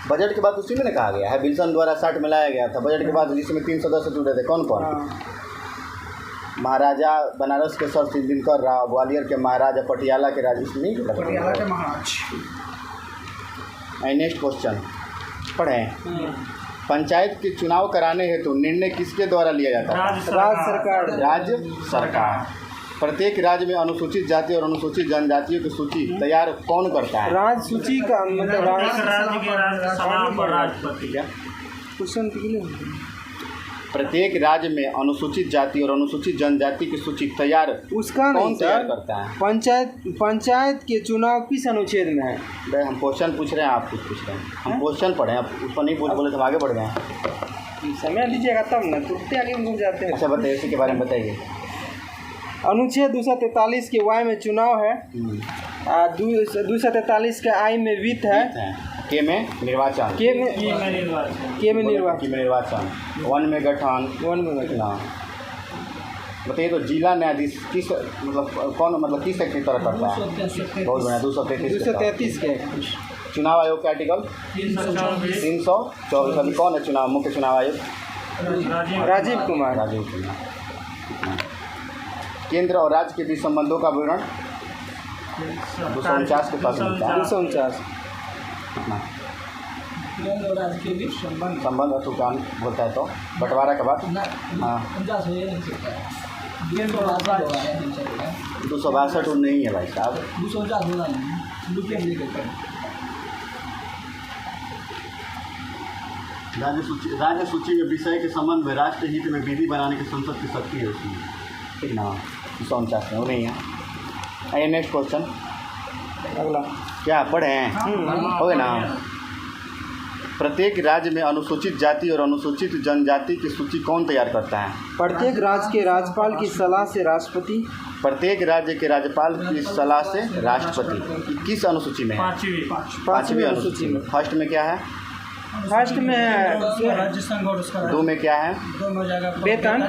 बजट के बाद उसी में कहा गया है विल्सन द्वारा 60 में लाया गया था। बजट के बाद जिसमें 3 सदस्य जुड़े थे। कौन कौन? महाराजा बनारस के सर दिनकर राव, ग्वालियर के महाराजा, पटियाला के राजा। इसमें पटियाला के महाराज। नेक्स्ट क्वेश्चन पढ़ें। पंचायत के चुनाव कराने हेतु निर्णय किसके द्वारा लिया जाता है? राज्य सरकार। राज्य सरकार। प्रत्येक राज्य में अनुसूचित जाति और अनुसूचित जनजातियों की सूची तैयार कौन करता है? राज्य सूची का मतलब एक राज्य राज्य के राज्यसभा पर राष्ट्रपति। क्वेश्चन प्रत्येक राज्य में अनुसूचित जाति और अनुसूचित जनजाति की सूची तैयार उसका कौन नहीं तैयार सर, करता है? पंचायत के चुनाव किस अनुच्छेद में है? भाई हम क्वेश्चन पूछ रहे हैं, आप कुछ पूछ रहे हैं। हम क्वेश्चन पढ़े हैं, आप उसको नहीं बोले तो हम आगे बढ़ गए। समय लीजिएगा तब ना, तुरंत आगे घूम जाते हैं। अच्छा बताइए, इसी के बारे में बताइए। अनुच्छेद 243 के वाई में चुनाव है। 243 के आई में वित्त है। के में निर्वाचन। के में निर्वाचन। वन में गठन। ना बताइए तो जिला न्यायाधीश किस मतलब कौन मतलब किस एक्ट की तरह करता है? बहुत बढ़िया। 233 के चुनाव आयोग के आर्टिकल 324। अभी कौन है चुनाव मुख्य चुनाव आयोग? राजीव कुमार। राजीव कुमार। केंद्र और राज्य के बीच संबंधों का विवरण 249 के पास मिलता है। 249 संबंध अतुकान बोलता है तो बंटवारा के बाद। हाँ 262 नहीं है भाई साहब। राज्य सूची में विषय के संबंध में राष्ट्र हित में विधि बनाने की संसद की शक्ति है उसमें, ठीक ना। 249 में वो नहीं है। आइए नेक्स्ट क्वेश्चन। अगला क्या पढ़े हैं? हो गए ना। प्रत्येक राज्य में अनुसूचित जाति और अनुसूचित जनजाति की सूची कौन तैयार करता है? प्रत्येक राज्य के राज्यपाल की सलाह से राष्ट्रपति। प्रत्येक राज्य के राज्यपाल की सलाह से राष्ट्रपति। किस अनुसूची में है? पाँचवीं अनुसूची में। फर्स्ट में क्या है? फर्स्ट में है राज्य संघ और उसका 2 में क्या है? वेतन।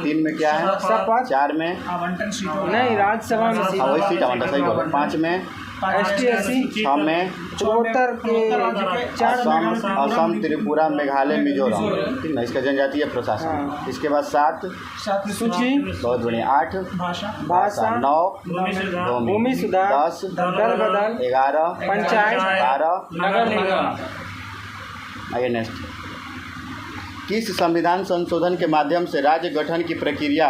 3 में क्या है? शपथ। 4 में आवंटन सीटों नहीं, राज्यसभा में सीट। वही सीट आवंटन, सही बोला। 5 में ST 6 में चौहत्तर के 4 असम त्रिपुरा मेघालय मिजोरम, ठीक ना। इसका जनजातीय प्रशासन। हाँ। इसके बाद 7 सूची। बहुत बढ़िया। 8 भाषा। 9 भूमि सुधार। 10 दल बदल। 11 पंचायत। 12। नगर निगम। आइए नेक्स्ट। किस संविधान संशोधन के माध्यम से राज्य गठन की प्रक्रिया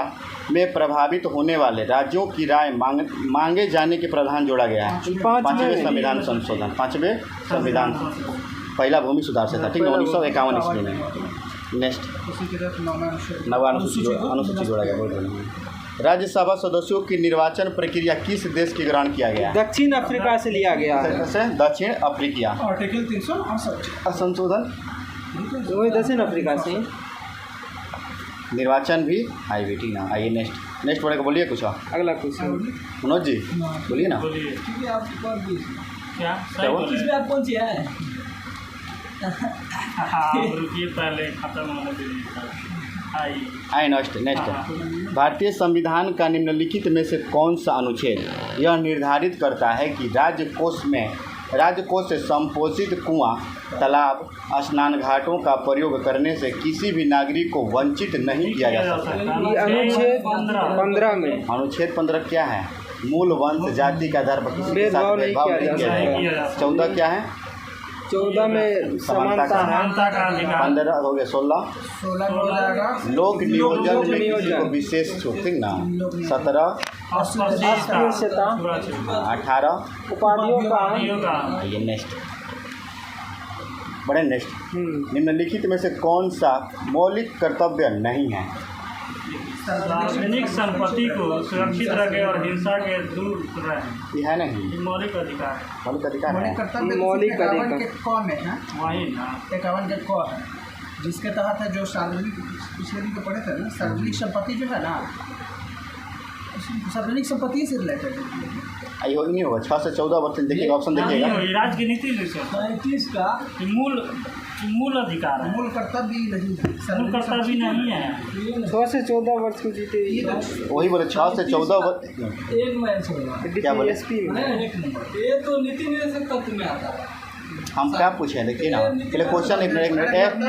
में प्रभावित होने वाले राज्यों की राय मांगे जाने के प्रावधान जोड़ा गया है? 5वें संविधान संशोधन। 5वें संविधान पहला भूमि सुधार से था, ठीक है, 1951 ईस्वी में। नेक्स्ट नवा अनुसूची जोड़ा गया। बहुत बढ़िया। राज्यसभा सदस्यों की निर्वाचन प्रक्रिया किस देश के ग्रहण किया गया? दक्षिण अफ्रीका से लिया गया है। दक्षिण अफ्रीका। आर्टिकल 368 संशोधन वही दक्षिण अफ्रीका से। निर्वाचन भी आई भी, ठीक ना। आइए नेक्स्ट पढ़े को बोलिए कुछ। अगला क्वेश्चन मनोज जी बोलिए ना। बोलिए क्या क्या हुआ? इसमें आप कौन सी है? हाँ रुकिए पहले खत्म होने दीजिए। आइए नेक्स्ट। भारतीय संविधान का निम्नलिखित में से कौन सा अनुच्छेद यह निर्धारित करता है कि राज्य कोष में राजकोष से संपोषित कुआं, तालाब, स्नान घाटों का प्रयोग करने से किसी भी नागरिक को वंचित नहीं किया जा सकता। ये अनुच्छेद 15 में अनुच्छेद 15 क्या है? मूल वंश जाति के आधार पर किसी के साथ भेदभाव नहीं किया जाएगा। 14 क्या है? 14 में समानता है। समानता का अधिकार। 15 हो गया। 16 16 में हो जाएगा लोक नियोजन लोक में किसी नियोजन। को विशेष छूट, ठीक ना। 17 अस्पृश्यता, 18 उपाधियों का उपाधियों का ये नेक्स्ट बड़े नेक्स्ट निम्नलिखित में से कौन सा मौलिक कर्तव्य नहीं है? सार्वजनिक संपत्ति को सुरक्षित रखे और हिंसा के दूर रहे। ये है नहीं, ये मौलिक अधिकार है। मौलिक अधिकार है। मौलिक कर्तव्य मौलिक 51 अधिकार। के क में है, वही ना 51 के क है, जिसके तहत है जो सार्वजनिक, पिछले दिन को पढ़े थे ना, सार्वजनिक संपत्ति जो है ना, सार्वजनिक संपत्ति से रिलेटेड है। ये नहीं होगा। 6 से 14 वर्ष देखिएगा, ऑप्शन देखिएगा। नहीं, राज्य की नीति से 35 का ये मूल अधिकार है। मूल कर्तव्य नहीं है, मूल कर्तव्य नहीं है। 6 से 14 वर्ष की जीते ये तो वही बोले 6 से 14 वर्ष। एक मैच होगा। क्या बोले? DPSP में एक नंबर, ये तो नीति निर्देशक तत्व में आता है। हम क्या पूछे देखिए ना, पहले क्वेश्चन एक मिनट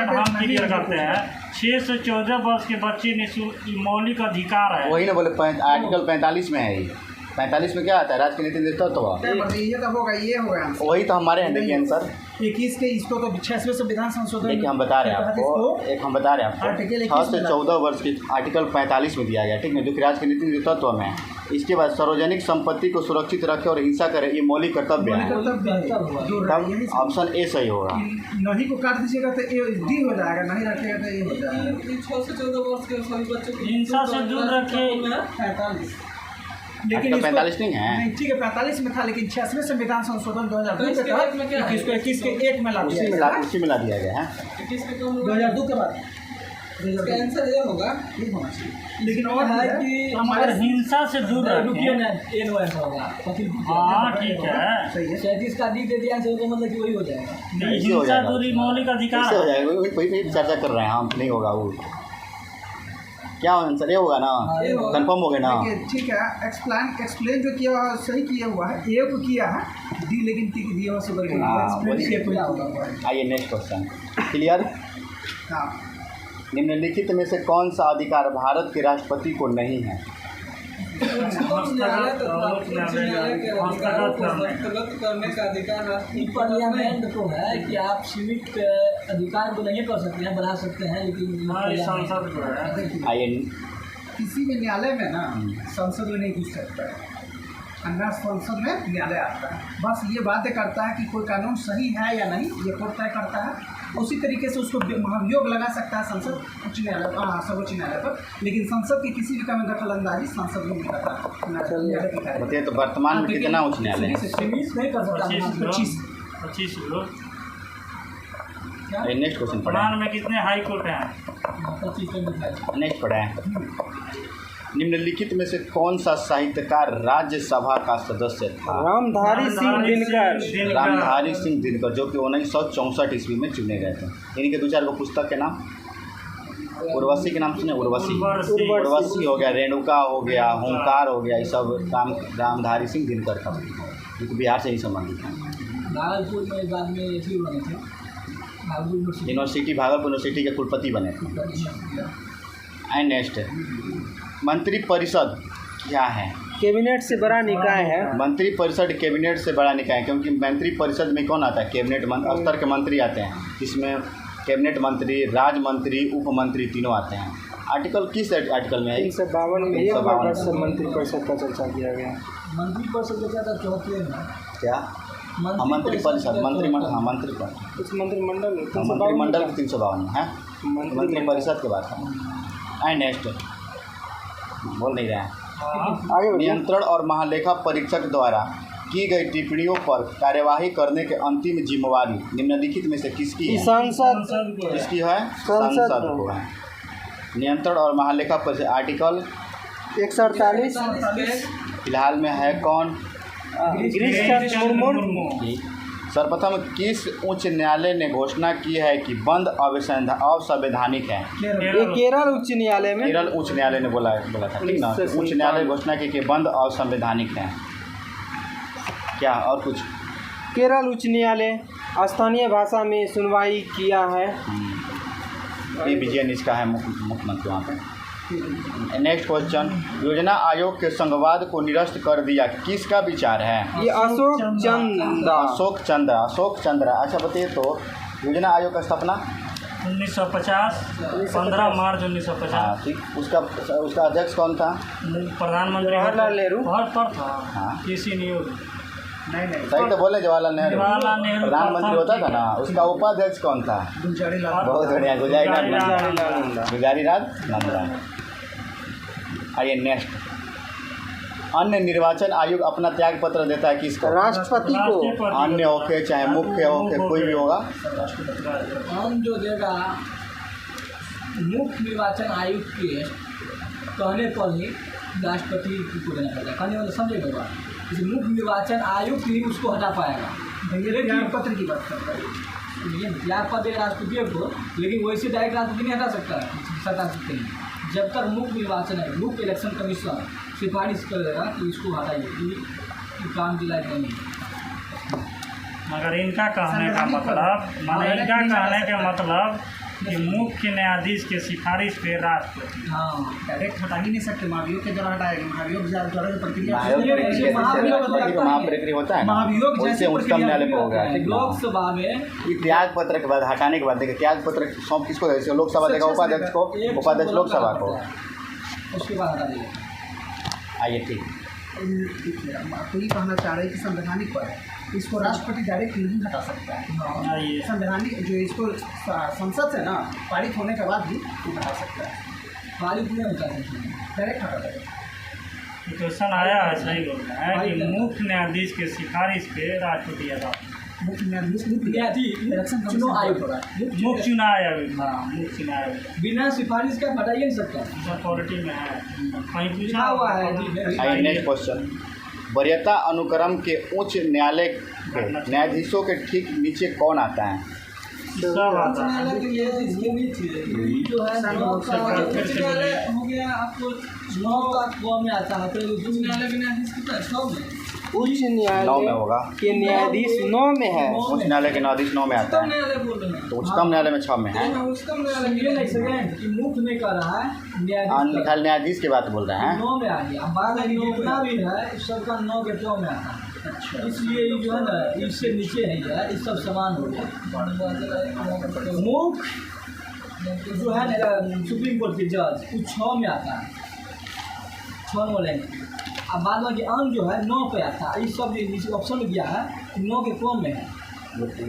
हम क्लियर करते हैं। 6 से 14 वर्ष के बच्चे निःशुल्क मौलिक अधिकार है। वही ना बोले आर्टिकल 45 में है। ये 45 में क्या आता है? राज्य के नीति निर्देशक तत्व। ये तो होगा, ये होगा आंसर। वही तो हमारे हैं। देखिए आंसर 21 के इसको तो 86वें संविधान संशोधन देखिए हम बता रहे हैं आपको, एक हम बता रहे हैं आर्टिकल आपको 6 से 21 14 वर्ष की आर्टिकल 45 में दिया गया, ठीक है, जो कि राज्य के नीति निर्देशक तत्व में है। इसके बाद सार्वजनिक संपत्ति को सुरक्षित रखे और हिंसा करे, ये मौलिक कर्तव्य है। तब ऑप्शन ए सही होगा। नहीं को काट दीजिएगा तो ए डी हो जाएगा, नहीं रखेगा तो ए हो जाएगा। 6 से 14 वर्ष के सभी बच्चों को हिंसा से दूर रखे। 45 लेकिन 45 नहीं है। नहीं, ठीक है 45 में था, लेकिन 86वें संविधान संशोधन 2002 के तहत 21 के 1 में ला दिया गया है। उसी में ला दिया गया है। 2002 के बाद आंसर ये होगा। ये होना चाहिए। लेकिन और है है कि अगर हिंसा से दूर रुकिए रखे। ना, एन वैस होगा। हाँ ठीक है। सही है। 37 का डी दे दिया तो मतलब कि वही हो जाएगा। नहीं, ऐसे हो हिंसा जाएगा। दूरी मौलिक अधिकार कैसे हो है। जाएगा? वही चर्चा कर रहे हैं हम। नहीं होगा वो। क्या आंसर ये होगा ना? ये होगा। कंफर्म हो गया ना? देखिए, ठीक है, एक्सप्लेन जो किया हुआ है, सही किया हुआ है, ए को किया है, डी लेकिन टी दिया हुआ सुपर के हाँ, एक्सप्लेन वही। ए को किया होगा। आइए नेक्स्ट क्वेश्चन। क्लियर? हाँ, निम्नलिखित में से कौन सा अधिकार भारत के राष्ट्रपति को नहीं है? करने का अधिकार राष्ट्रीय पार्लियामेंट को है कि आप सीमित अधिकार को नहीं कर सकते हैं, बढ़ा सकते हैं, लेकिन हाँ, ये संसद को है। आइए किसी भी न्यायालय में ना संसद में नहीं घुस सकता है, अन्य संसद में न्यायालय आता है, बस ये बातें करता है कि कोई कानून सही है या नहीं, ये कोर्ट तय करता है। उसी तरीके से उसको महाभियोग लगा सकता है संसद उच्च न्यायालय, सर्वोच्च न्यायालय पर, लेकिन संसद की किसी भी काम में दखल अंदाजी संसद में नहीं करता। बताइए तो वर्तमान में कितना उच्च न्यायालय है? सीमित नहीं कर सकता। 25 लोग। नेक्स्ट क्वेश्चन पढ़े। वर्तमान में कितने हाई कोर्ट हैं? 25 नेक्स्ट पढ़े। निम्नलिखित में से कौन सा साहित्यकार राज्यसभा का सदस्य था? रामधारी सिंह दिनकर। रामधारी सिंह दिनकर, जो कि 1964 ईस्वी में चुने गए थे। इनके 2-4 गो पुस्तक के नाम। उर्वशी के नाम सुने? उर्वशी हो गया, रेणुका हो गया, हुंकार हो गया, ये सब रामधारी सिंह दिनकर का, जो कि बिहार से ही संबंधित है। भागलपुर में बाद में ये भी बने थे, भागलपुर यूनिवर्सिटी, भागलपुर यूनिवर्सिटी के कुलपति बने थे। एंड नेक्स्ट मंत्रिपरिषद क्या है? कैबिनेट से बड़ा निकाय है। मंत्रिपरिषद कैबिनेट से बड़ा निकाय है, क्योंकि मंत्रिपरिषद में कौन आता है? कैबिनेट स्तर के मंत्री आते हैं, जिसमें कैबिनेट मंत्री, राज्य मंत्री, उप मंत्री तीनों आते हैं। आर्टिकल किस आर्टिकल में है? 352 में 1 मंत्रिपरिषद का चर्चा किया गया। मंत्रिपरिषद का था 34 में क्या? मंत्रिपरिषद, मंत्रिमंडल, हाँ मंत्रिपरिषद, उस मंत्रिमंडल मंत्रिमंडल के 352 में है। मंत्रिपरिषद के बाद एंड नेक्स्ट बोल नहीं रहे हैं। आगे बढ़िए। नियंत्रण और महालेखा परीक्षक द्वारा की गई टिप्पणियों पर कार्यवाही करने के अंतिम जिम्मेवारी निम्नलिखित में से किसकी है? सांसद। किसकी है? संसद को है। नियंत्रण और महालेखा परीक्षक आर्टिकल 148 फिलहाल में है कौन? गिरीश चंद्र मुर्मू। सर्वप्रथम किस उच्च न्यायालय ने घोषणा की है कि बंद अवैधानिक है? ये केरल उच्च न्यायालय में। केरल उच्च न्यायालय ने बोला था, ठीक ना? उच्च न्यायालय घोषणा की कि बंद असंवैधानिक है। क्या और कुछ? केरल उच्च न्यायालय स्थानीय भाषा में सुनवाई किया है। ये विजयन इसका है मुख्यमंत्री वहाँ पे। नेक्स्ट क्वेश्चन, योजना आयोग के संघवाद को निरस्त कर दिया, किसका विचार है? ये अशोक चंद्र। अशोक चंद्र। अच्छा बताइए, तो योजना आयोग का स्थापना 1950 15 मार्च 1950। हाँ ठीक। उसका अध्यक्ष कौन था? प्रधानमंत्री जवाहरलाल नेहरू। हर पर था। हाँ। किसी नियोग नहीं सही तो बोले, जवाहरलाल नेहरू जवाहरलाल नेहरू प्रधानमंत्री होता था ना। उसका उपाध्यक्ष कौन था? गुलजारी लाल बहुत बढ़िया, गुलजारी लाल नंदा। आइए नेक्स्ट, अन्य निर्वाचन आयोग अपना त्याग पत्र देता है किसको? राष्ट्रपति को। अन्य होके चाहे मुख्य होके कोई भी होगा। हम जो देगा मुख्य निर्वाचन आयुक्त के कहने पर ही राष्ट्रपति को देना पड़ेगा। कहने वाले समझे होगा, इस मुख्य निर्वाचन आयुक्त ही उसको हटा पाएगा। ये त्याग पत्र की बात करता है। ये त्याग पत्र देगा राष्ट्रपति को, लेकिन वैसे डायरेक्ट राष्ट्रपति नहीं हटा सकता है, हटा सकते हैं। जब तक मुख्य निर्वाचन है, मुख्य इलेक्शन कमीशन सिफारिश करेगा कि इसको हटाइए, ये काम के लायक नहीं है। मगर इनका कहने का मतलब कि मुख्य न्यायाधीश के सिफारिश पे राष्ट्रपति। हाँ, डायरेक्ट हटा ही नहीं सकते। महाभियोग के द्वारा हटाएंगे। महाभियोग द्वारा जो प्रक्रिया महाप्रक्रिया होता है ना, महाभियोग उससे उच्चतम न्यायालय पे होगा। लोकसभा में ये त्याग पत्र के बाद, हटाने के बाद देखिए, त्याग पत्र सौंप किसको देगा? लोकसभा देगा उपाध्यक्ष को, उपाध्यक्ष लोकसभा को। उसके बाद हटा देगा। आइए ठीक। तो ये कहना चाह रहे हैं कि संवैधानिक पर इसको राष्ट्रपति डायरेक्ट नहीं हटा सकता है। संवैधानिक जो इसको संसद से ना पारित होने के बाद भी हटा सकता है। पारित नहीं होता है, डायरेक्ट हटा देगा। क्वेश्चन आया है, सही बोल रहे हैं कि मुख्य न्यायाधीश के सिफारिश पे राष्ट्रपति हटा। मुख्य न्यायाधीश इलेक्शन चुनाव आयोग होगा, मुख्य चुनाव आयोग। हाँ, मुख्य चुनाव आयोग बिना सिफारिश का हटा ही नहीं सकता। अथॉरिटी में है, कहीं पूछा लिखा हुआ है। आइए नेक्स्ट क्वेश्चन, वरीयता अनुक्रम के उच्च न्यायालय के न्यायाधीशों के ठीक नीचे कौन आता है? सब आता है। जो है न्यायालय हो गया आपको 9 का क में आता है, तो उच्च न्यायालय के न्यायाधीश कितना 6 में? उच्च 9 में न्यायालय होगा। के न्यायाधीश 9 में है। उच्च न्यायालय के न्यायाधीश 9 में आता उच्चतम है, न्यायालय बोल रहे हैं। तो उच्चतम न्यायालय में 6 में है। उच्चतम न्यायालय ये नहीं सकें कि मुख्य में कर रहा है न्यायाधीश न्यायाधीश की बात बोल रहे हैं। 9 में आ गया। अब बाद में जितना भी है इस सबका 9 के 9 में आता है। इसलिए ये जो है ना, इससे नीचे है यार, इस सब समान हो गया। मुख्य जो है ना सुप्रीम कोर्ट के जज, वो 6 में आता है, 6 में लेंगे। अब बाद में अंग जो है 9 पे आता है। इस सब जो ऑप्शन में दिया है 9 के क्रम में है।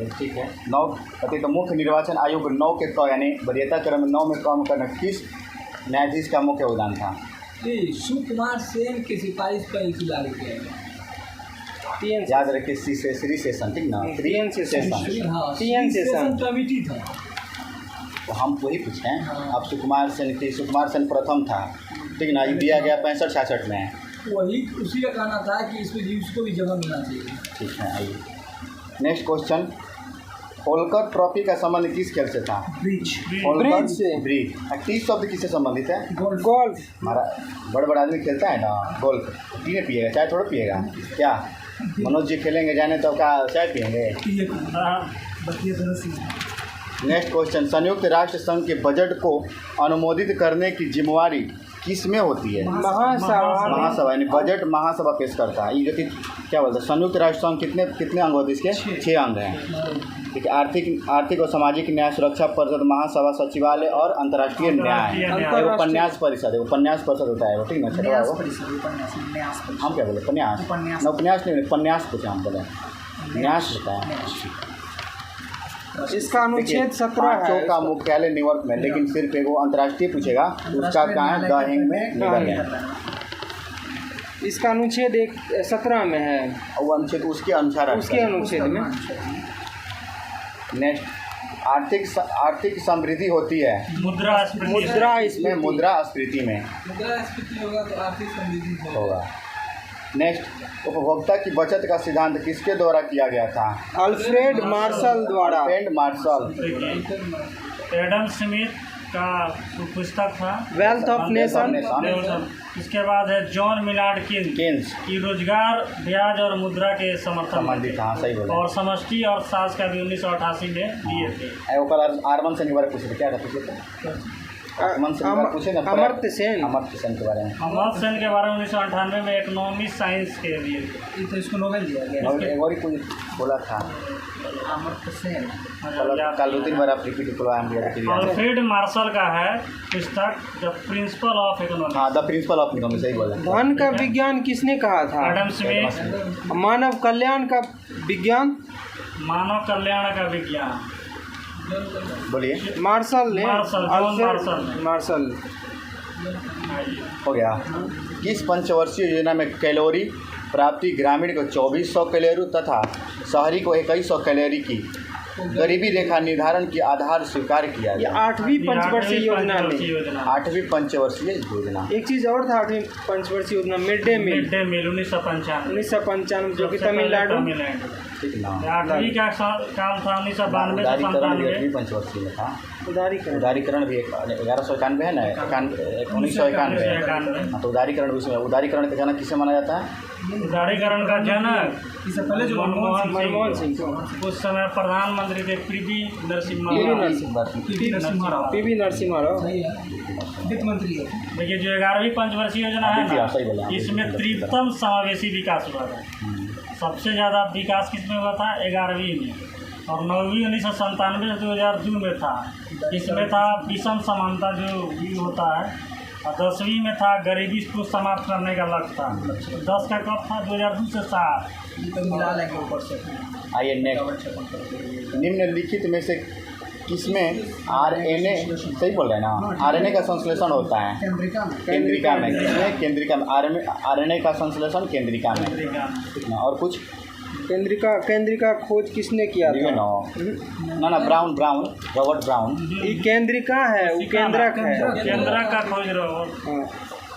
ठीक है। 9 तो मुख्य निर्वाचन आयोग 9 के क यानी वरीयता क्रम में 9 में कम करना किस न्यायाधीश का मुख्य योगदान था? सुकुमार सेन की सिफारिश पर इसे लागू किया गया। याद रखिए, श्री सेशन, ठीक ना? TN session. हाँ, TN सेशन कमिटी था। तो हम वही पूछे हैं। अब सुकुमार सेन प्रथम था, ठीक ना? ये दिया गया 65-66 में। वही उसी का कहना था कि इसको भी जगह मिलना चाहिए। ठीक है। आइए नेक्स्ट क्वेश्चन, होलकर ट्रॉफी का संबंध किस खेल से था? ब्रिज ब्रिज से। ब्रिज। टी शब्द किससे संबंधित है? गोल्फ। हमारा बड़ा आदमी खेलता है ना गोल्फ, पीने पिएगा, चाय थोड़ा पिएगा क्या? मनोज जी खेलेंगे जाने तो क्या चाय पिएंगे? नेक्स्ट क्वेश्चन, संयुक्त राष्ट्र संघ के बजट को अनुमोदित करने की जिम्मेवारी किस में होती है? महासभा यानी बजट महासभा पेश करता है। ये जो कि क्या बोलते हैं, संयुक्त राष्ट्र संघ कितने अंग होते हैं इसके? 6 अंग हैं। ठीक है। आर्थिक और सामाजिक न्याय सुरक्षा परिषद, महासभा, सचिवालय और अंतर्राष्ट्रीय न्याय। उपन्यास परिषद है, उपन्यास परिषद होता है, ठीक ना? छठवा वो हम क्या बोले, उपन्यास ना, उपन्यास नहीं, उपन्यास कुछ हम बोले, न्यास होता है। इसका अनुच्छेद 17 है। का मुख्यालय न्यूयॉर्क में, लेकिन सिर्फ एक वो अंतर्राष्ट्रीय पूछेगा, उसका कहाँ है? द हेग में, नीदरलैंड। इसका अनुच्छेद 17 में है। और वो अनुच्छेद उसके अनुसार उसके अनुच्छेद में। नेक्स्ट, आर्थिक समृद्धि होती है मुद्रास्फीति मुद्रास्फीति में मुद्रास्फीति होगा तो आर्थिक समृद्धि होगा। नेक्स्ट, उपभोक्ता की बचत का सिद्धांत किसके द्वारा किया गया था? अल्फ्रेड मार्शल द्वारा। एडम स्मिथ, का पुस्तक था। Wealth of nation. इसके बाद है जॉन मिलार्ड केन्स की रोजगार, ब्याज और मुद्रा के समर्थन संबंधित, हाँ सही बोला। और समष्टि और साज का भी 1988 में दिए थे। ओकर आर्मन सेन के बारे में पूछे थे, क्या था पूछे थे? आर्मन सेन के बारे में पूछे ना, अमर्त्य सेन। अमर्त्य सेन के बारे में। अमर्त्य सेन के बारे में 1998 में इकोनॉमिक्स साइंस के दिए थे। तो इसको नोबेल दिया गया। और एक और ही कोई बोला था, अमर्त्य सेन। कल 2-3 बार आप रिपीट करो, आम दिया था। अल्फ्रेड मार्शल का है पुस्तक द प्रिंसिपल ऑफ इकोनॉमिक्स। हाँ, द प्रिंसिपल ऑफ इकोनॉमिक्स, सही बोला। धन का विज्ञान किसने कहा था? Adam Smith. मानव कल्याण का विज्ञान? मानव कल्याण का विज्ञान बोलिए। मार्शल ने। मार्शल हो गया। किस पंचवर्षीय योजना में कैलोरी प्राप्ति ग्रामीण को 2400 कैलोरी तथा शहरी को 2100 कैलोरी की गरीबी रेखा निर्धारण की आधार स्वीकार किया ये गया? 8वीं पंचवर्षीय योजना में। 8वीं पंचवर्षीय योजना। एक चीज़ और था 8वीं पंचवर्षीय योजना, मिड डे मील। 1995 जो कि तमिलनाडु। ठीक ना। 8वीं का काल था 1992 से 97। पंचवर्षीय में था। उदारीकरण भी 1191 है ना, 1991। तो उदारीकरण भी उसमें। उदारीकरण का जनक किसे माना जाता है? उदारीकरण का जनक इससे पहले जो मनमोहन सिंह। उस समय प्रधानमंत्री थे पीवी नरसिम्हा राव। सही है, वित्त मंत्री है। देखिए जो 11वीं पंचवर्षीय योजना है ना, इसमें त्रितम समावेशी विकास हुआ था। सबसे ज़्यादा विकास किसमें हुआ था? 11वीं में। और 9वीं 1997 से 2002 में था। इसमें था विषम समानता जो होता है। और 10वीं में था गरीबी को समाप्त करने का लक्ष्य था। 10 का कब था? 2002 से 7। तो मिला लेंगे ऊपर से। आइए नेक्स्ट। निम्नलिखित में से किसमें RNA, सही बोल रहे हैं ना, RNA का संश्लेषण होता है? केंद्रिका में। किसमें? केंद्रिका में। RNA का संश्लेषण केंद्रिका में। और कुछ? केंद्रिका खोज किसने किया था? ना ब्राउन रॉबर्ट ब्राउन। ये केंद्रिका है, वो केंद्रक है। केंद्रक का खोज रहा।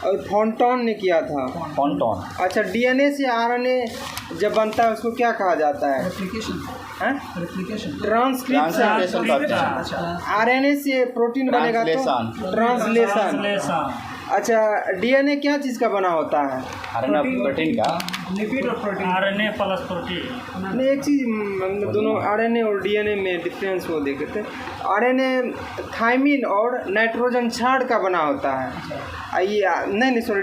और फोंटॉन ने किया था। फोंटॉन। अच्छा, DNA से RNA जब बनता है उसको क्या कहा जाता है? ट्रांसक्रिप्शन। RNA से प्रोटीन बनेगा तो ट्रांसलेशन। अच्छा, DNA क्या चीज़ का बना होता है? प्रोटीन का। लिपिड और प्रोटीन। RNA plus protein. नहीं, एक चीज़ दोनों RNA और DNA में डिफरेंस वो देखते हैं। RNA थाइमिन और नाइट्रोजन क्षार का बना होता है। ये नहीं सॉरी,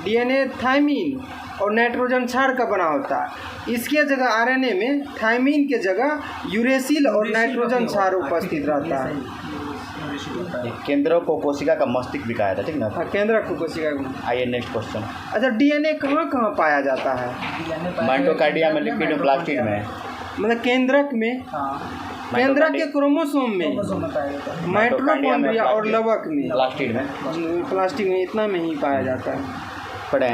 DNA थाइमिन और नाइट्रोजन क्षार का बना होता है। इसके जगह RNA में थाइमिन के जगह यूरेसिल और नाइट्रोजन क्षार उपस्थित रहता है। केंद्र को कोशिका का मस्तिष्क भी कहा था, ठीक ना? हाँ, केंद्र को कोशिका का। आइए नेक्स्ट क्वेश्चन। अच्छा, DNA कहाँ पाया जाता है? माइटोकार्डिया में, लिपिड में, प्लास्टिड में। मतलब केंद्रक में। केंद्रक के क्रोमोसोम में, माइटोकॉन्ड्रिया और लवक में, प्लास्टिड में, इतना में ही पाया जाता है। पढ़े।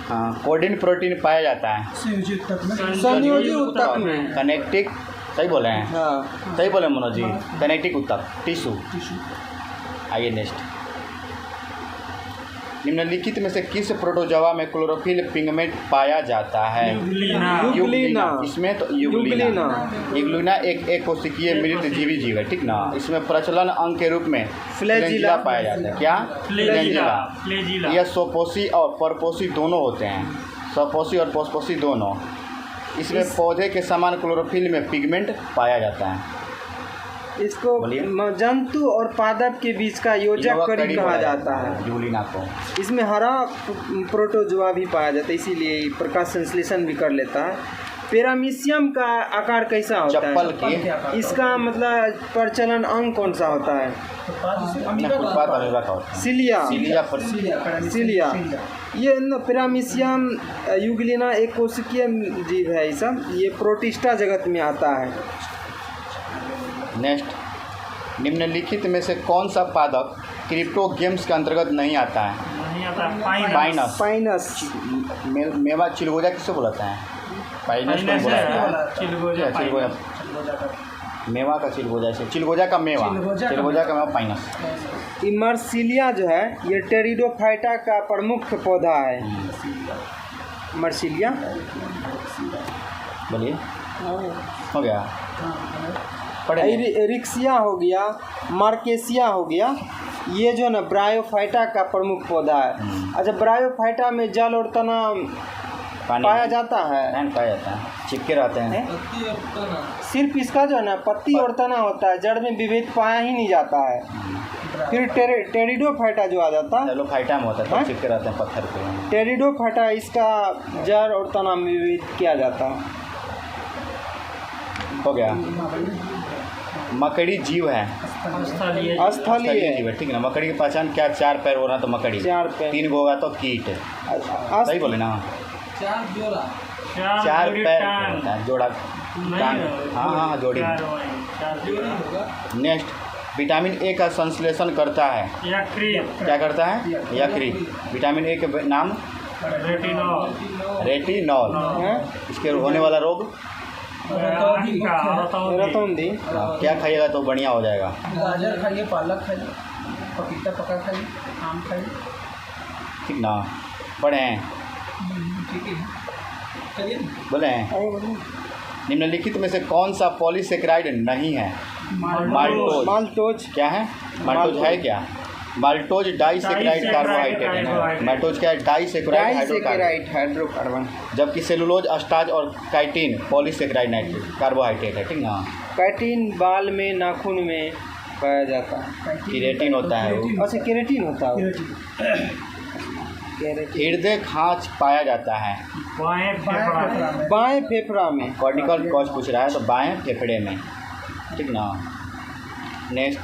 हाँ, कोडिन प्रोटीन पाया जाता है संयोजी ऊतक में। कनेक्टिक, सही बोले हैं? हाँ, सही बोले मनोज जी। कनेक्टिक ऊतक, टिश्यू। आइए नेक्स्ट। निम्नलिखित में से किस प्रोटोजोआ में क्लोरोफिल पिगमेंट पाया जाता है? यूग्लिना। इसमें तो यूग्लिना एक कोशिकीय मृत जीवी जीव है, ठीक ना? इसमें प्रचलन अंग के रूप में फ्लैजिला पाया जाता है। क्या? फ्लैजिला। यह स्वपोषी और परपोषी दोनों होते हैं, स्वपोषी और पोषपोषी दोनों। इसमें पौधे के समान क्लोरोफिल में पिगमेंट पाया जाता है। इसको जंतु और पादप के बीच का योजक कड़ी कहा जाता है, यूग्लिना को। इसमें हरा प्रोटोजोआ भी पाया जाता है, इसीलिए प्रकाश संश्लेषण भी कर लेता है। पैरामीशियम का आकार कैसा होता है? चप्पल की। इसका मतलब प्रचलन अंग कौन सा होता है? सिलिया। ये पैरामीशियम यूग्लिना एक कोशिकीय जीव है। ये प्रोटिस्टा जगत में आता है। नेक्स्ट। निम्नलिखित में से कौन सा पादप क्रिप्टोगेम्स के अंतर्गत नहीं आता है? पाइनस। मेवा चिलगोजा किससे बुलाता है? पाइनस को बुलाता है। चिलगोजा। मेवा का चिलगोजा से, चिलगोजा का मेवा पाइनस। मर्सिलिया जो है ये टेरिडोफाइटा का प्रमुख पौधा है। मर्सिलिया। बोलिए। हो गया। पढ़े रिक्सिया हो गया, मार्केसिया हो गया, ये जो है ना ब्रायोफाइटा का प्रमुख पौधा है। अच्छा, ब्रायोफाइटा में जल और तना पानी पाया जाता है? नहीं पाया जाता है, चिपके रहते हैं। सिर्फ इसका जो है ना पत्ती और तना होता है, जड़ में विभेद पाया ही नहीं जाता है। फिर टेरिडोफाइटा जो आ जाता है, टेरिडोफाइटा में होता है, हाँ? तो चिपके रहते हैं पत्थर पे। टेरिडोफाइटा इसका जड़ और तना में विभेद किया जाता है। हो गया। मकड़ी जीव है, स्थलीय स्थलीय जीव है, ठीक है ना। मकड़ी की पहचान क्या? 4 पैर होना तो मकड़ी, 4 पैर। 3 होगा तो कीट। सही बोले ना? 4 पैर होता है, जोड़ा टांग। हाँ, जोड़ी। नेक्स्ट, विटामिन ए का संश्लेषण करता है, क्या करता है? यकृत। विटामिन ए के नाम? रेटिनॉल। इसके होने वाला रोग? रतौंधी। क्या खाइएगा तो बढ़िया हो जाएगा? गाजर खाइए, पालक खाइए, पपीता पका खाइए, आम खाइए। ठीक ना? पढ़े हैं? ठीक है, चलिए। बोले हैं? निम्नलिखित में से कौन सा पॉलीसेकेराइड नहीं है? माल्टोज। माल्टोज क्या है? माल्टोज है क्या? माल्टोज डाइसेकेराइड कार्बोहाइड्रेट है। माल्टोज क्या है? Disaccharide hydrocarbon. जबकि सेलुलोज, स्टार्च और काइटिन पॉलीसेकेराइड कार्बोहाइड्रेट है, ठीक ना। काइटिन बाल में, नाखून में पाया जाता है। केराटिन होता है वो। अच्छा, केराटिन होता है। हृदय खांच पाया जाता है बाएं फेफड़ा में। कॉर्टिकल कॉज पूछ रहा है तो बाएं फेफड़े में, ठीक ना। नेक्स्ट,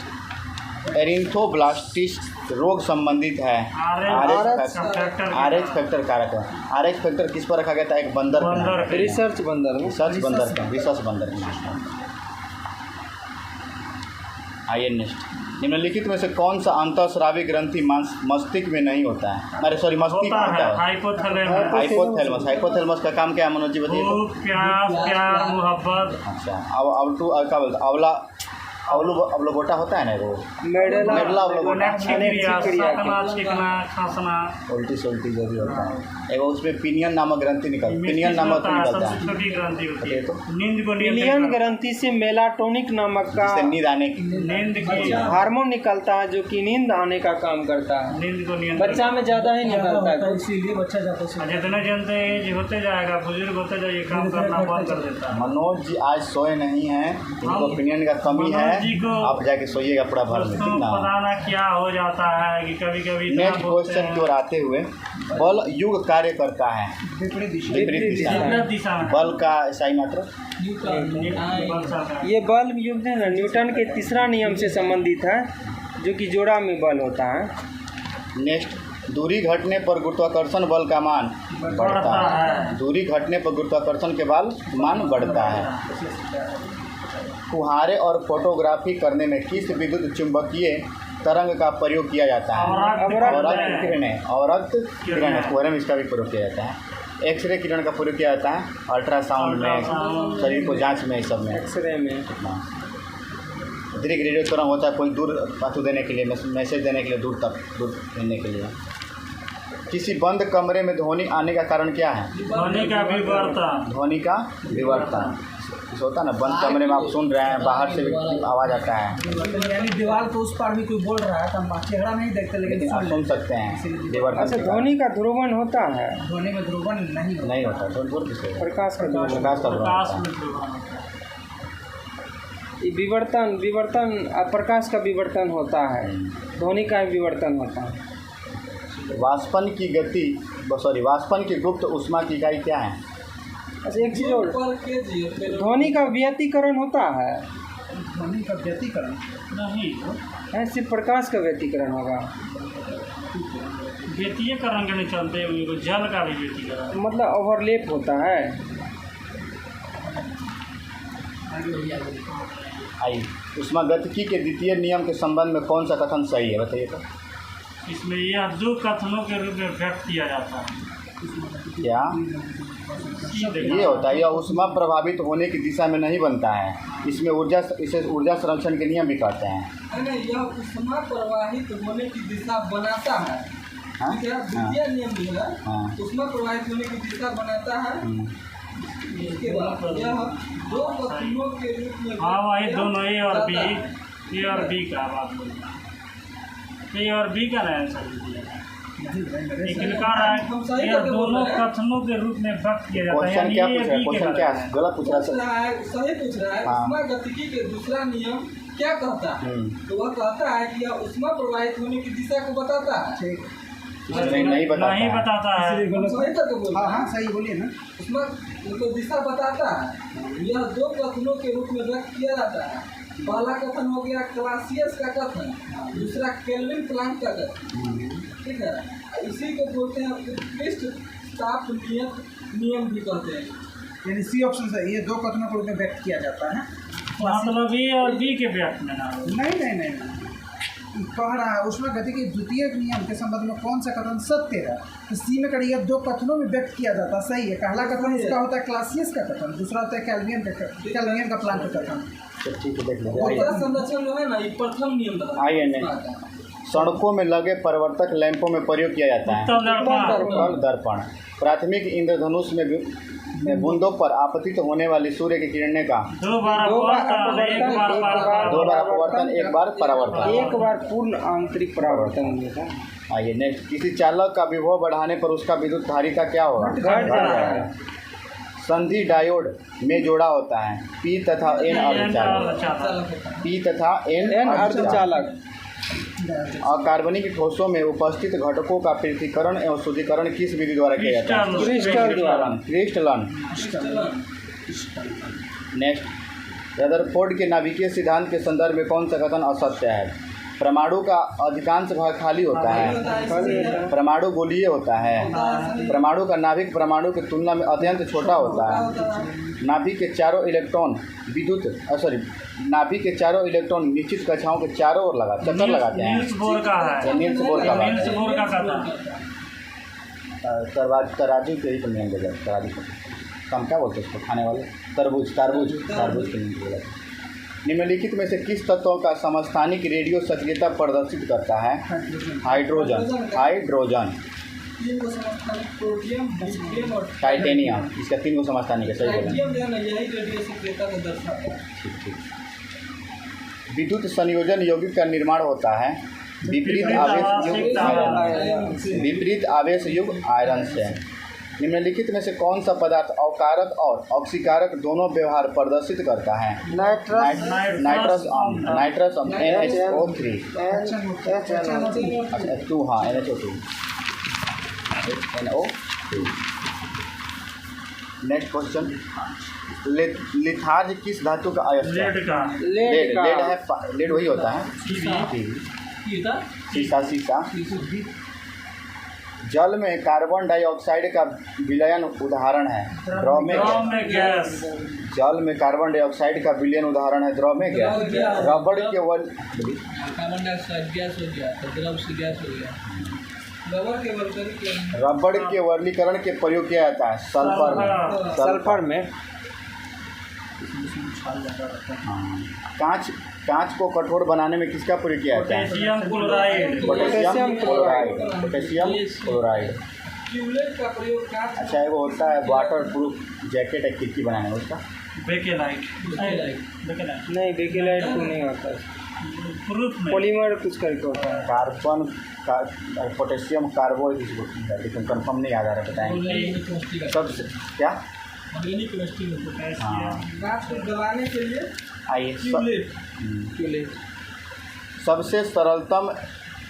एरिथ्रोब्लास्टिस रोग संबंधित है। RH फैक्टर कारक है। RH फैक्टर किस पर रखा गया था? एक बंदर। रिसर्च बंदर में। रिसर्च बंदर। आइए नेक्स्ट, निम्नलिखित में से कौन सा अंतःस्रावी ग्रंथि मस्तिष्क में नहीं होता है? अरे सॉरी, मस्तिष्क होता है। हाइपोथैलेमस का काम क्या है? मनोज जी बताइए। प्यार मोहब्बत। अच्छा, अब क्या बोलते हैं? अवलोगोटा होता है ना वो, मेडला अवलोगोटा, उल्टी सुल्टी जो भी होता है। एवं उसमें पिनियन नामक ग्रंथि निकलता है। पिनियन ग्रंथि से मेलाटोनिक नामक का नींद आने की हार्मोन निकलता है, जो कि नींद आने का काम करता है। नींद को नियंत्रित बच्चा में ज़्यादा ही निकलता है, इसीलिए बच्चा जाता है। जितने जनते एज होते जाएगा, बुजुर्ग होते जाए, ये काम करना बंद कर देता है। मनोज जी आज सोए नहीं हैं, इनको ओपिनियन का कमी है। आप जाके सोइएगा पूरा भर में, ठीक ना। पता ना क्या हो जाता है कि कभी कभी। नेक्स्ट क्वेश्चन की ओर आते हुए, बल युग कार्य करता है विपरीत दिशा में। बल का सही मात्रा? ये बल युग है ना, न्यूटन के तीसरा नियम से संबंधित है, जो कि जोड़ा में बल होता है। नेक्स्ट, दूरी घटने पर गुरुत्वाकर्षण बल का मान बढ़ता है। दूरी घटने पर गुरुत्वाकर्षण के बल मान बढ़ता है। फुहारे और फोटोग्राफी करने में किस विद्युत चुंबकीय तरंग का प्रयोग किया जाता है? अवरक्त किरण। फुहारे में इसका भी प्रयोग किया जाता है। एक्सरे किरण का प्रयोग किया जाता है अल्ट्रासाउंड में, शरीर को जांच में, सब में। एक्सरे में अतिरिक्त रेडियो तरंग होता है, कोई दूर बात देने के लिए, मैसेज देने के लिए, दूर देने के लिए। किसी बंद कमरे में ध्वनि आने का कारण क्या है? ध्वनि का विवर्तन। ध्वनि का विवर्तन होता है ना, बंद कमरे में आप सुन रहे हैं, बाहर से आवाज़ आता है, यानी दीवार तो उस पार भी कोई बोल रहा है तो हम चेहरा नहीं देखते, लेकिन आप सुन सकते हैं विवर्तन। अच्छा, ध्वनि का ध्रुवन होता है? ध्वनि में ध्रुवन नहीं होता। ध्रुवन किससे? प्रकाश का ध्रुवन। प्रकाश का ध्रुवन। विवर्तन प्रकाश का विवर्तन होता है, ध्वनि का विवर्तन होता है। वाष्पन की गुप्त ऊष्मा की इकाई क्या है? अच्छा, एक चीज़ और, ध्वनि का व्यतिकरण होता है। ध्वनि का व्यतिकरण नहीं है, सिर्फ प्रकाश का व्यतिकरण होगा। व्यतिकरण के नहीं चलते, जल का भी व्यतिकरण, मतलब ओवरलेप होता है। आई ऊष्मागतिकी के द्वितीय नियम के संबंध में कौन सा कथन सही है? बताइए तो। इसमें यह दो कथनों के रूप में व्यक्त किया जाता है। क्या ये होता है? यह ऊष्मा प्रभावित होने की दिशा में नहीं बनता है। इसे ऊर्जा संरक्षण के नियम भी कहते हैं। यह ऊष्मा प्रवाहित होने की दिशा बनाता है। द्वितीय नियम भी है, ऊष्मा प्रवाहित होने की दिशा बनाता है। इसके बाद यह दो कथनों के रूप में हाँ वही दोनों ए और बी, जाता है। ए और बी का बात बोल रहा ए और बी का नहीं आंसर दीजिए। एक इनका रहा है यह दोनों कथनों के रूप में व्यक्त किया जाता है, क्वेश्चन यानी क्या ए पूछ रहा है? बी के क्वेश्चन क्या बराबर है। गलत पूछ रहा है पूछ सर? रहा है, सही पूछ रहा है। हाँ। ऊष्मागतिकी के दूसरा नियम क्या कहता है? तो वह कहता है कि यह ऊष्मा प्रवाहित होने की दिशा को बताता है। ठीक नहीं बताता नहीं है। बताता है। हम सही करके बोल रहे हाँ हैं। हाँ सही बोलिए ना। उसमें उनको दिशा बताता है। यह दो कथनों के रूप में व्यक्त किया जाता है। पहला कथन हो गया क्लासियस का कथन, दूसरा केल्विन प्लांक का कथन। ठीक है, इसी को बोलते हैं उत्कृष्ट ताप नियम भी कहते हैं। यानी सी ऑप्शन सही, ये दो कथनों के रूप में व्यक्त किया जाता है। मतलब ए और बी के व्यक्त में ना हो। नहीं नहीं नहीं नहीं। कह रहा है उसमें गति के द्वितीय नियम के संबंध में कौन सा कथन सत्य है, तो सी में करिए दो कथनों में व्यक्त किया जाता है। सही है। पहला कथन उसका होता है क्लासियस का कथन, दूसरा होता है कैल्विन का प्लांक का कथन। तो ठीक है, देख लीजिए। ऊर्जा संरक्षण जो है ना, ये प्रथम नियम था। आइए नहीं। सड़कों में लगे परिवर्तक लैंपों में प्रयोग किया जाता है उत्तल दर्पण। उत्तल दर्पण। प्राथमिक इंद्रधनुष में बूंदों पर आपतित होने वाली सूर्य की किरणें का दो बार अपवर्तन, एक बार परावर्तन। दो बार अपवर्तन, एक बार परावर्तन। एक बार पूर्ण आंतरिक परावर्तन हुआ था। आइए नेक्स्ट। किसी चालक का विभव बढ़ाने पर उसका विद्युत धारिता क्या होगा? घट जाएगा। संधि डायोड में जोड़ा होता है पी तथा एन अर्धचालक। पी तथा एन अर्धचालक। अकार्बनिक ठोसों में उपस्थित घटकों का पृथक्करण एवं शुद्धिकरण किस विधि द्वारा किया जाता है? क्रिस्टल द्वारा। क्रिस्टलन। नेक्स्ट। रदरफोर्ड के नाभिकीय सिद्धांत के संदर्भ में कौन सा कथन असत्य है? परमाणु का अधिकांश भाग खाली होता है, परमाणु गोलीय होता है, परमाणु का नाभिक परमाणु की तुलना में अत्यंत छोटा होता है, नाभिक के चारों इलेक्ट्रॉन नाभिक के चारों इलेक्ट्रॉन निश्चित कक्षाओं के चारों ओर चक्कर लगाते हैं। नील्स बोर का है। नील्स बोर का बात नील्स है। बोर का कथन। तराजू के ही तो नियम दे जाते, तराजू को कम क्या बोलते हैं उसको खाने वाले? तरबूज के नियम दे जाते। निम्नलिखित में से किस तत्वों का समस्थानिक रेडियो सक्रियता प्रदर्शित करता है? हाइड्रोजन। तीन को समझता है, प्रोटियम, ड्यूटेरियम और टाइटेनियम। इसका 3 को समस्थानिक है, सही बोला। टाइटेनियम जो है ना, यही रेडियो सक्रियता को दर्शाता है। ठीक। विद्युत संयोजन यौगिक का निर्माण होता है विपरीत आवेश युक्त आयरन से। निम्नलिखित में से कौन सा पदार्थ अवकारक और ऑक्सीकारक दोनों व्यवहार प्रदर्शित करता है? नाइट्रस अम्ल NH2O3। H2 हाँ NH2। Next question. लिथार्ज किस धातु का अयस्क है? लेड का। लेड है। लेड वही होता है सीसा। जल में कार्बन डाइऑक्साइड का विलयन उदाहरण है द्रव में गैस। जल में कार्बन डाइऑक्साइड का विलयन उदाहरण है द्रव में गैस। रबड़ के कार्बन डाइऑक्साइड गैस हो गया तो द्रव से गैस हो गया। रबड़ के वर्गीकरण के प्रयोग किया जाता है सल्फर में। कांच को कठोर बनाने में किसका प्रयोग किया जाता है? Potassium chloride. ट्यूबलाइट का प्रयोग कांच अच्छा वो होता है वाटर प्रूफ जैकेट है खिड़की बनाने में उसका बेकेलाइट। नहीं बेकेलाइट तो नहीं होता है, पॉलीमर कुछ करके होता है। कार्बन पोटेशियम कार्बोइड इसको लेकिन कंफर्म नहीं याद आ रहा, बताएंगे सबसे क्या? ऑर्गेनिक केमिस्ट्री में हाँ कांच को दबाने के लिए आइए ट्यूबलाइट। सबसे सरलतम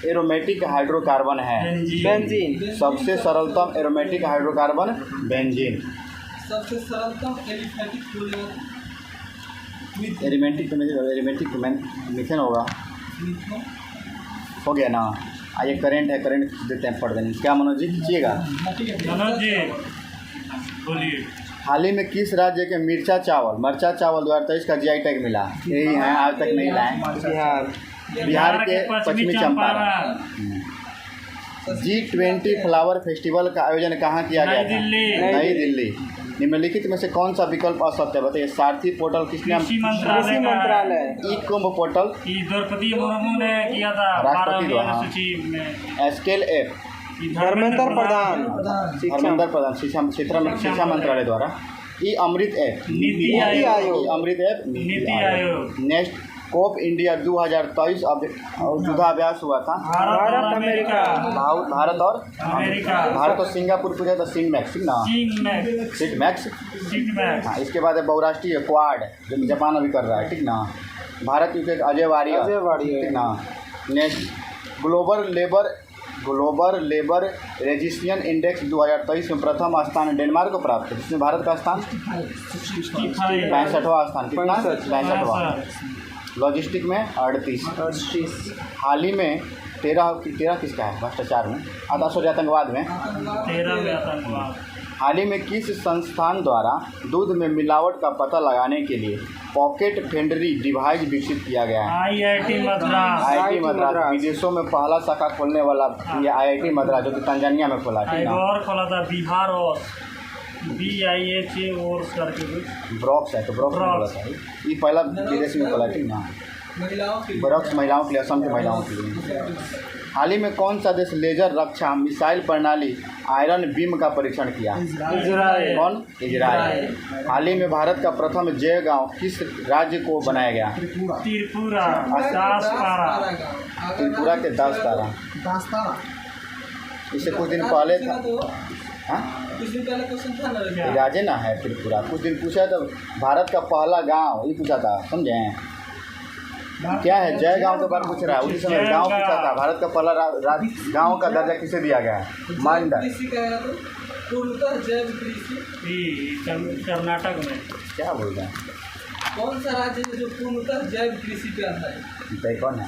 एरोमेटिक हाइड्रोकार्बन है बेंजीन। सबसे सरलतम एरोमेटिक हाइड्रोकार्बन बेंजीन। सबसे सरलतम एलिफेटिक एरोमेटिक मिथेन होगा। हो गया ना। आइए करेंट है, करेंट देते हैं पढ़ देंगे। क्या मनोज जी खींचिएगा? मनोज जी बोलिए। हाल ही में किस राज्य के मरचा चावल 2023 का GI टैग मिला? यही है, आज तक नहीं लाए। बिहार के पश्चिमी चंपारण। G20 फ्लावर फेस्टिवल का आयोजन कहाँ किया गया था? नई दिल्ली। निम्नलिखित में से कौन सा विकल्प असत्य है? बताइए। सारथी पोर्टल किसने? कृषि मंत्रालय। ई कुंभ पोर्टल द्रौपदी मुर्मू ने किया था राष्ट्रपति द्वारा। सूची में। स्केल एप धर्मेंद्र प्रधान शिक्षा मंत्रालय द्वारा। ई अमृत ऐप, नीति ई आयोग, अमृत app, NITI Aayog. Next Cope India 2023 युद्धाभ्यास हुआ था। भारत अमेरिका, भारत और अमेरिका, भारत और सिंगापुर पूछा था सिंगमैक्स ना, सिंगमैक्स। हाँ, इसके बाद है बहुराष्ट्रीय क्वाड जो जापान अभी कर रहा है, ठीक ना। भारत यूके अजय वारियर, ठीक ना। Next global labour registration index 2023 में प्रथम स्थान डेनमार्क को प्राप्त है, जिसमें भारत का स्थान 65वां स्थान, कितना 65वां। लॉजिस्टिक में 38। हाल ही में 13 किसका है भ्रष्टाचार में, आतंकवाद में 13 में आतंकवाद। हाल ही में किस संस्थान द्वारा दूध में मिलावट का पता लगाने के लिए पॉकेट फेंडरी डिवाइस विकसित किया गया है? IIT मद्रास। IIT मद्रास विदेशों में पहला शाखा खोलने वाला ये IIT मद्रास जो कि तंजानिया में खोला है, एक और खोला था बिहार और BIHA और करके कुछ ब्रॉक्स है, तो ब्रॉक्स में खोला था ये पहला विदेश में खोला, ठीक ना। महिलाओं की ब्रॉक्स महिलाओं के लिए, असम की महिलाओं के लिए। हाल ही में कौन सा देश लेजर रक्षा मिसाइल प्रणाली आयरन बीम का परीक्षण किया? इजराइल। कौन? इजराइल। हाल ही में भारत का प्रथम जय गांव किस राज्य को बनाया गया? त्रिपुरा, 10 पारा। त्रिपुरा के 10 तारा। इससे कुछ दिन पहले था, हाँ कुछ दिन पहले क्वेश्चन था ना, राज्य ना है त्रिपुरा। कुछ दिन पूछा तो भारत का पहला गांव ये पूछा था, समझे क्या है? जय गांव के बारे में पूछ रहा है, उसी समय गांव पूछा था। भारत का पहला गांव का दर्जा किसे दिया गया है? मांडा। कृषि का है तो पूर्णतः जैव कृषि। कर्नाटक में क्या बोल रहे हैं? कौन सा राज्य है जो पूर्णतः जैव कृषि पे आधारित है? कौन है?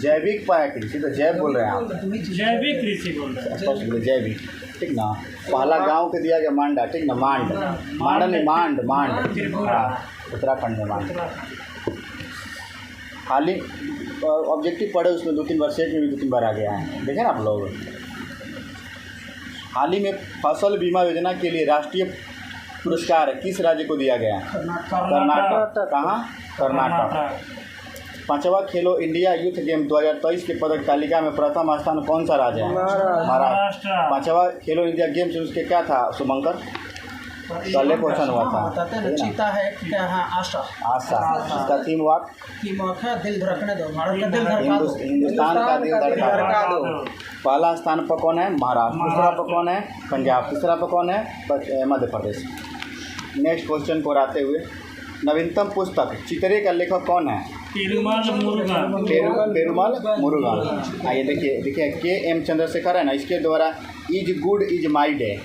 जैविक पाया कृषि, तो जैव बोल रहे हैं आप, जैविक कृषि बोल रहे हैं। स्पष्ट बोले जैविक, ठीक ना। पहला गांव के दिया गया मांडा, ठीक ना। मांड त्रिपुरा, उत्तराखंड में मांड। हाल ही ऑब्जेक्टिव पढ़े उसमें 2-3 बार सेट में भी 2-3 बार आ गया है, देखें ना आप लोग। हाल ही में फसल बीमा योजना के लिए राष्ट्रीय पुरस्कार किस राज्य को दिया गया? कर्नाटक। कहाँ? कर्नाटक। 5वां खेलो इंडिया यूथ गेम 2023 के पदक तालिका में प्रथम स्थान कौन सा राज्य है? महाराष्ट्र। 5वां खेलो इंडिया गेम्स उसके क्या था सुमंकर? पहले क्वेश्चन हुआ था, चीता है क्या? हाँ, आशा। इसका थीम वाक है दिल धड़कने दो, भारत का दिल धड़का दो, हिंदुस्तान का दिल धड़का दो। पहला स्थान पर कौन है? महाराष्ट्र। दूसरा पर कौन है? पंजाब। तीसरा पर कौन है? मध्य प्रदेश। नेक्स्ट क्वेश्चन को आते हुए, नवीनतम पुस्तक चितरे का लेखक कौन है? पेरुमल मुरुगन। आइए देखिए KM चंद्रशेखर है ना, इसके द्वारा is good is my day,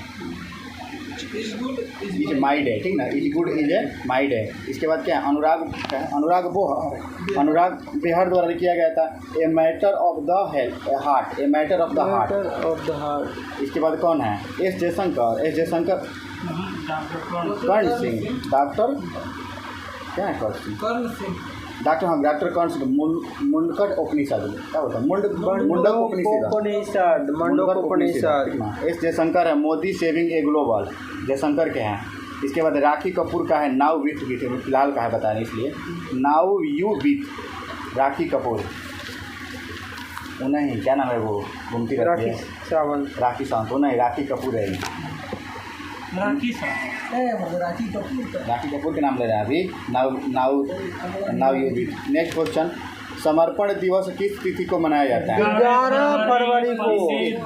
is my day, ठीक ना। Is good is my day. इसके बाद क्या है? अनुराग बेहर द्वारा किया गया था a matter of the heart, a matter of the heart. इसके बाद कौन है? एस जयशंकर कर्ण सिंह। डॉक्टर क्या है? कर्ण सिंह। डॉक्टर कर्ण सिंह। मुंडकट उपनिषद क्या बोलता है? मुंडक उपनिषद। एस जयशंकर है Modi saving a global, Jaishankar के हैं। इसके बाद राखी कपूर का है नाउ विथ फिलहाल का है बताने, इसलिए नाउ यू विथ राखी कपूर। उन्हें क्या नाम है वो घूमती रहती है? राखी सावंत। नहीं, राखी कपूर है। राखी कपूर के नाम ले रहा है अभी। Now you with. Next question, समर्पण दिवस किस तिथि को मनाया जाता है? 11 फरवरी को।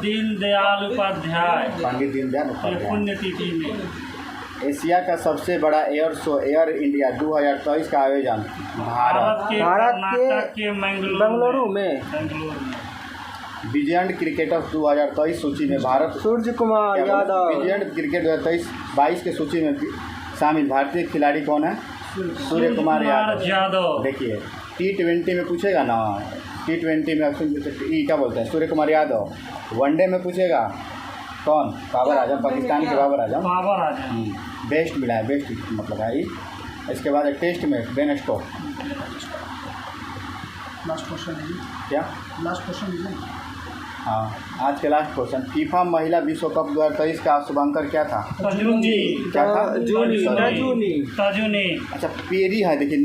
दीनदयाल उपाध्याय, पंडित दीनदयाल उपाध्याय पुण्यतिथि में। एशिया का सबसे बड़ा एयर शो एयर इंडिया 2023 का आयोजन भारत के बेंगलुरु में। विजयंट क्रिकेटर 2023 सूची में भारत सूर्य कुमार यादव। विजयंट क्रिकेट 2023-22 के सूची में शामिल भारतीय खिलाड़ी कौन है? सूर्य कुमार यादव। देखिए T20 में पूछेगा ना, T20 में क्या बोलते हैं? सूर्य कुमार यादव। वनडे में पूछेगा कौन? बाबर आजम, पाकिस्तान के बाबर आजम। बेस्ट मिला है, बेस्ट मतलब है। इसके बाद टेस्ट में बेन स्टोक्स। लास्ट क्वेश्चन है क्या? लास्ट क्वेश्चन है। हाँ, आज के लास्ट क्वेश्चन, फीफा महिला विश्व कप 2023 का शुभांकर क्या था? तजुनी। क्या था? तजुनी। अच्छा पेरी है, देखिए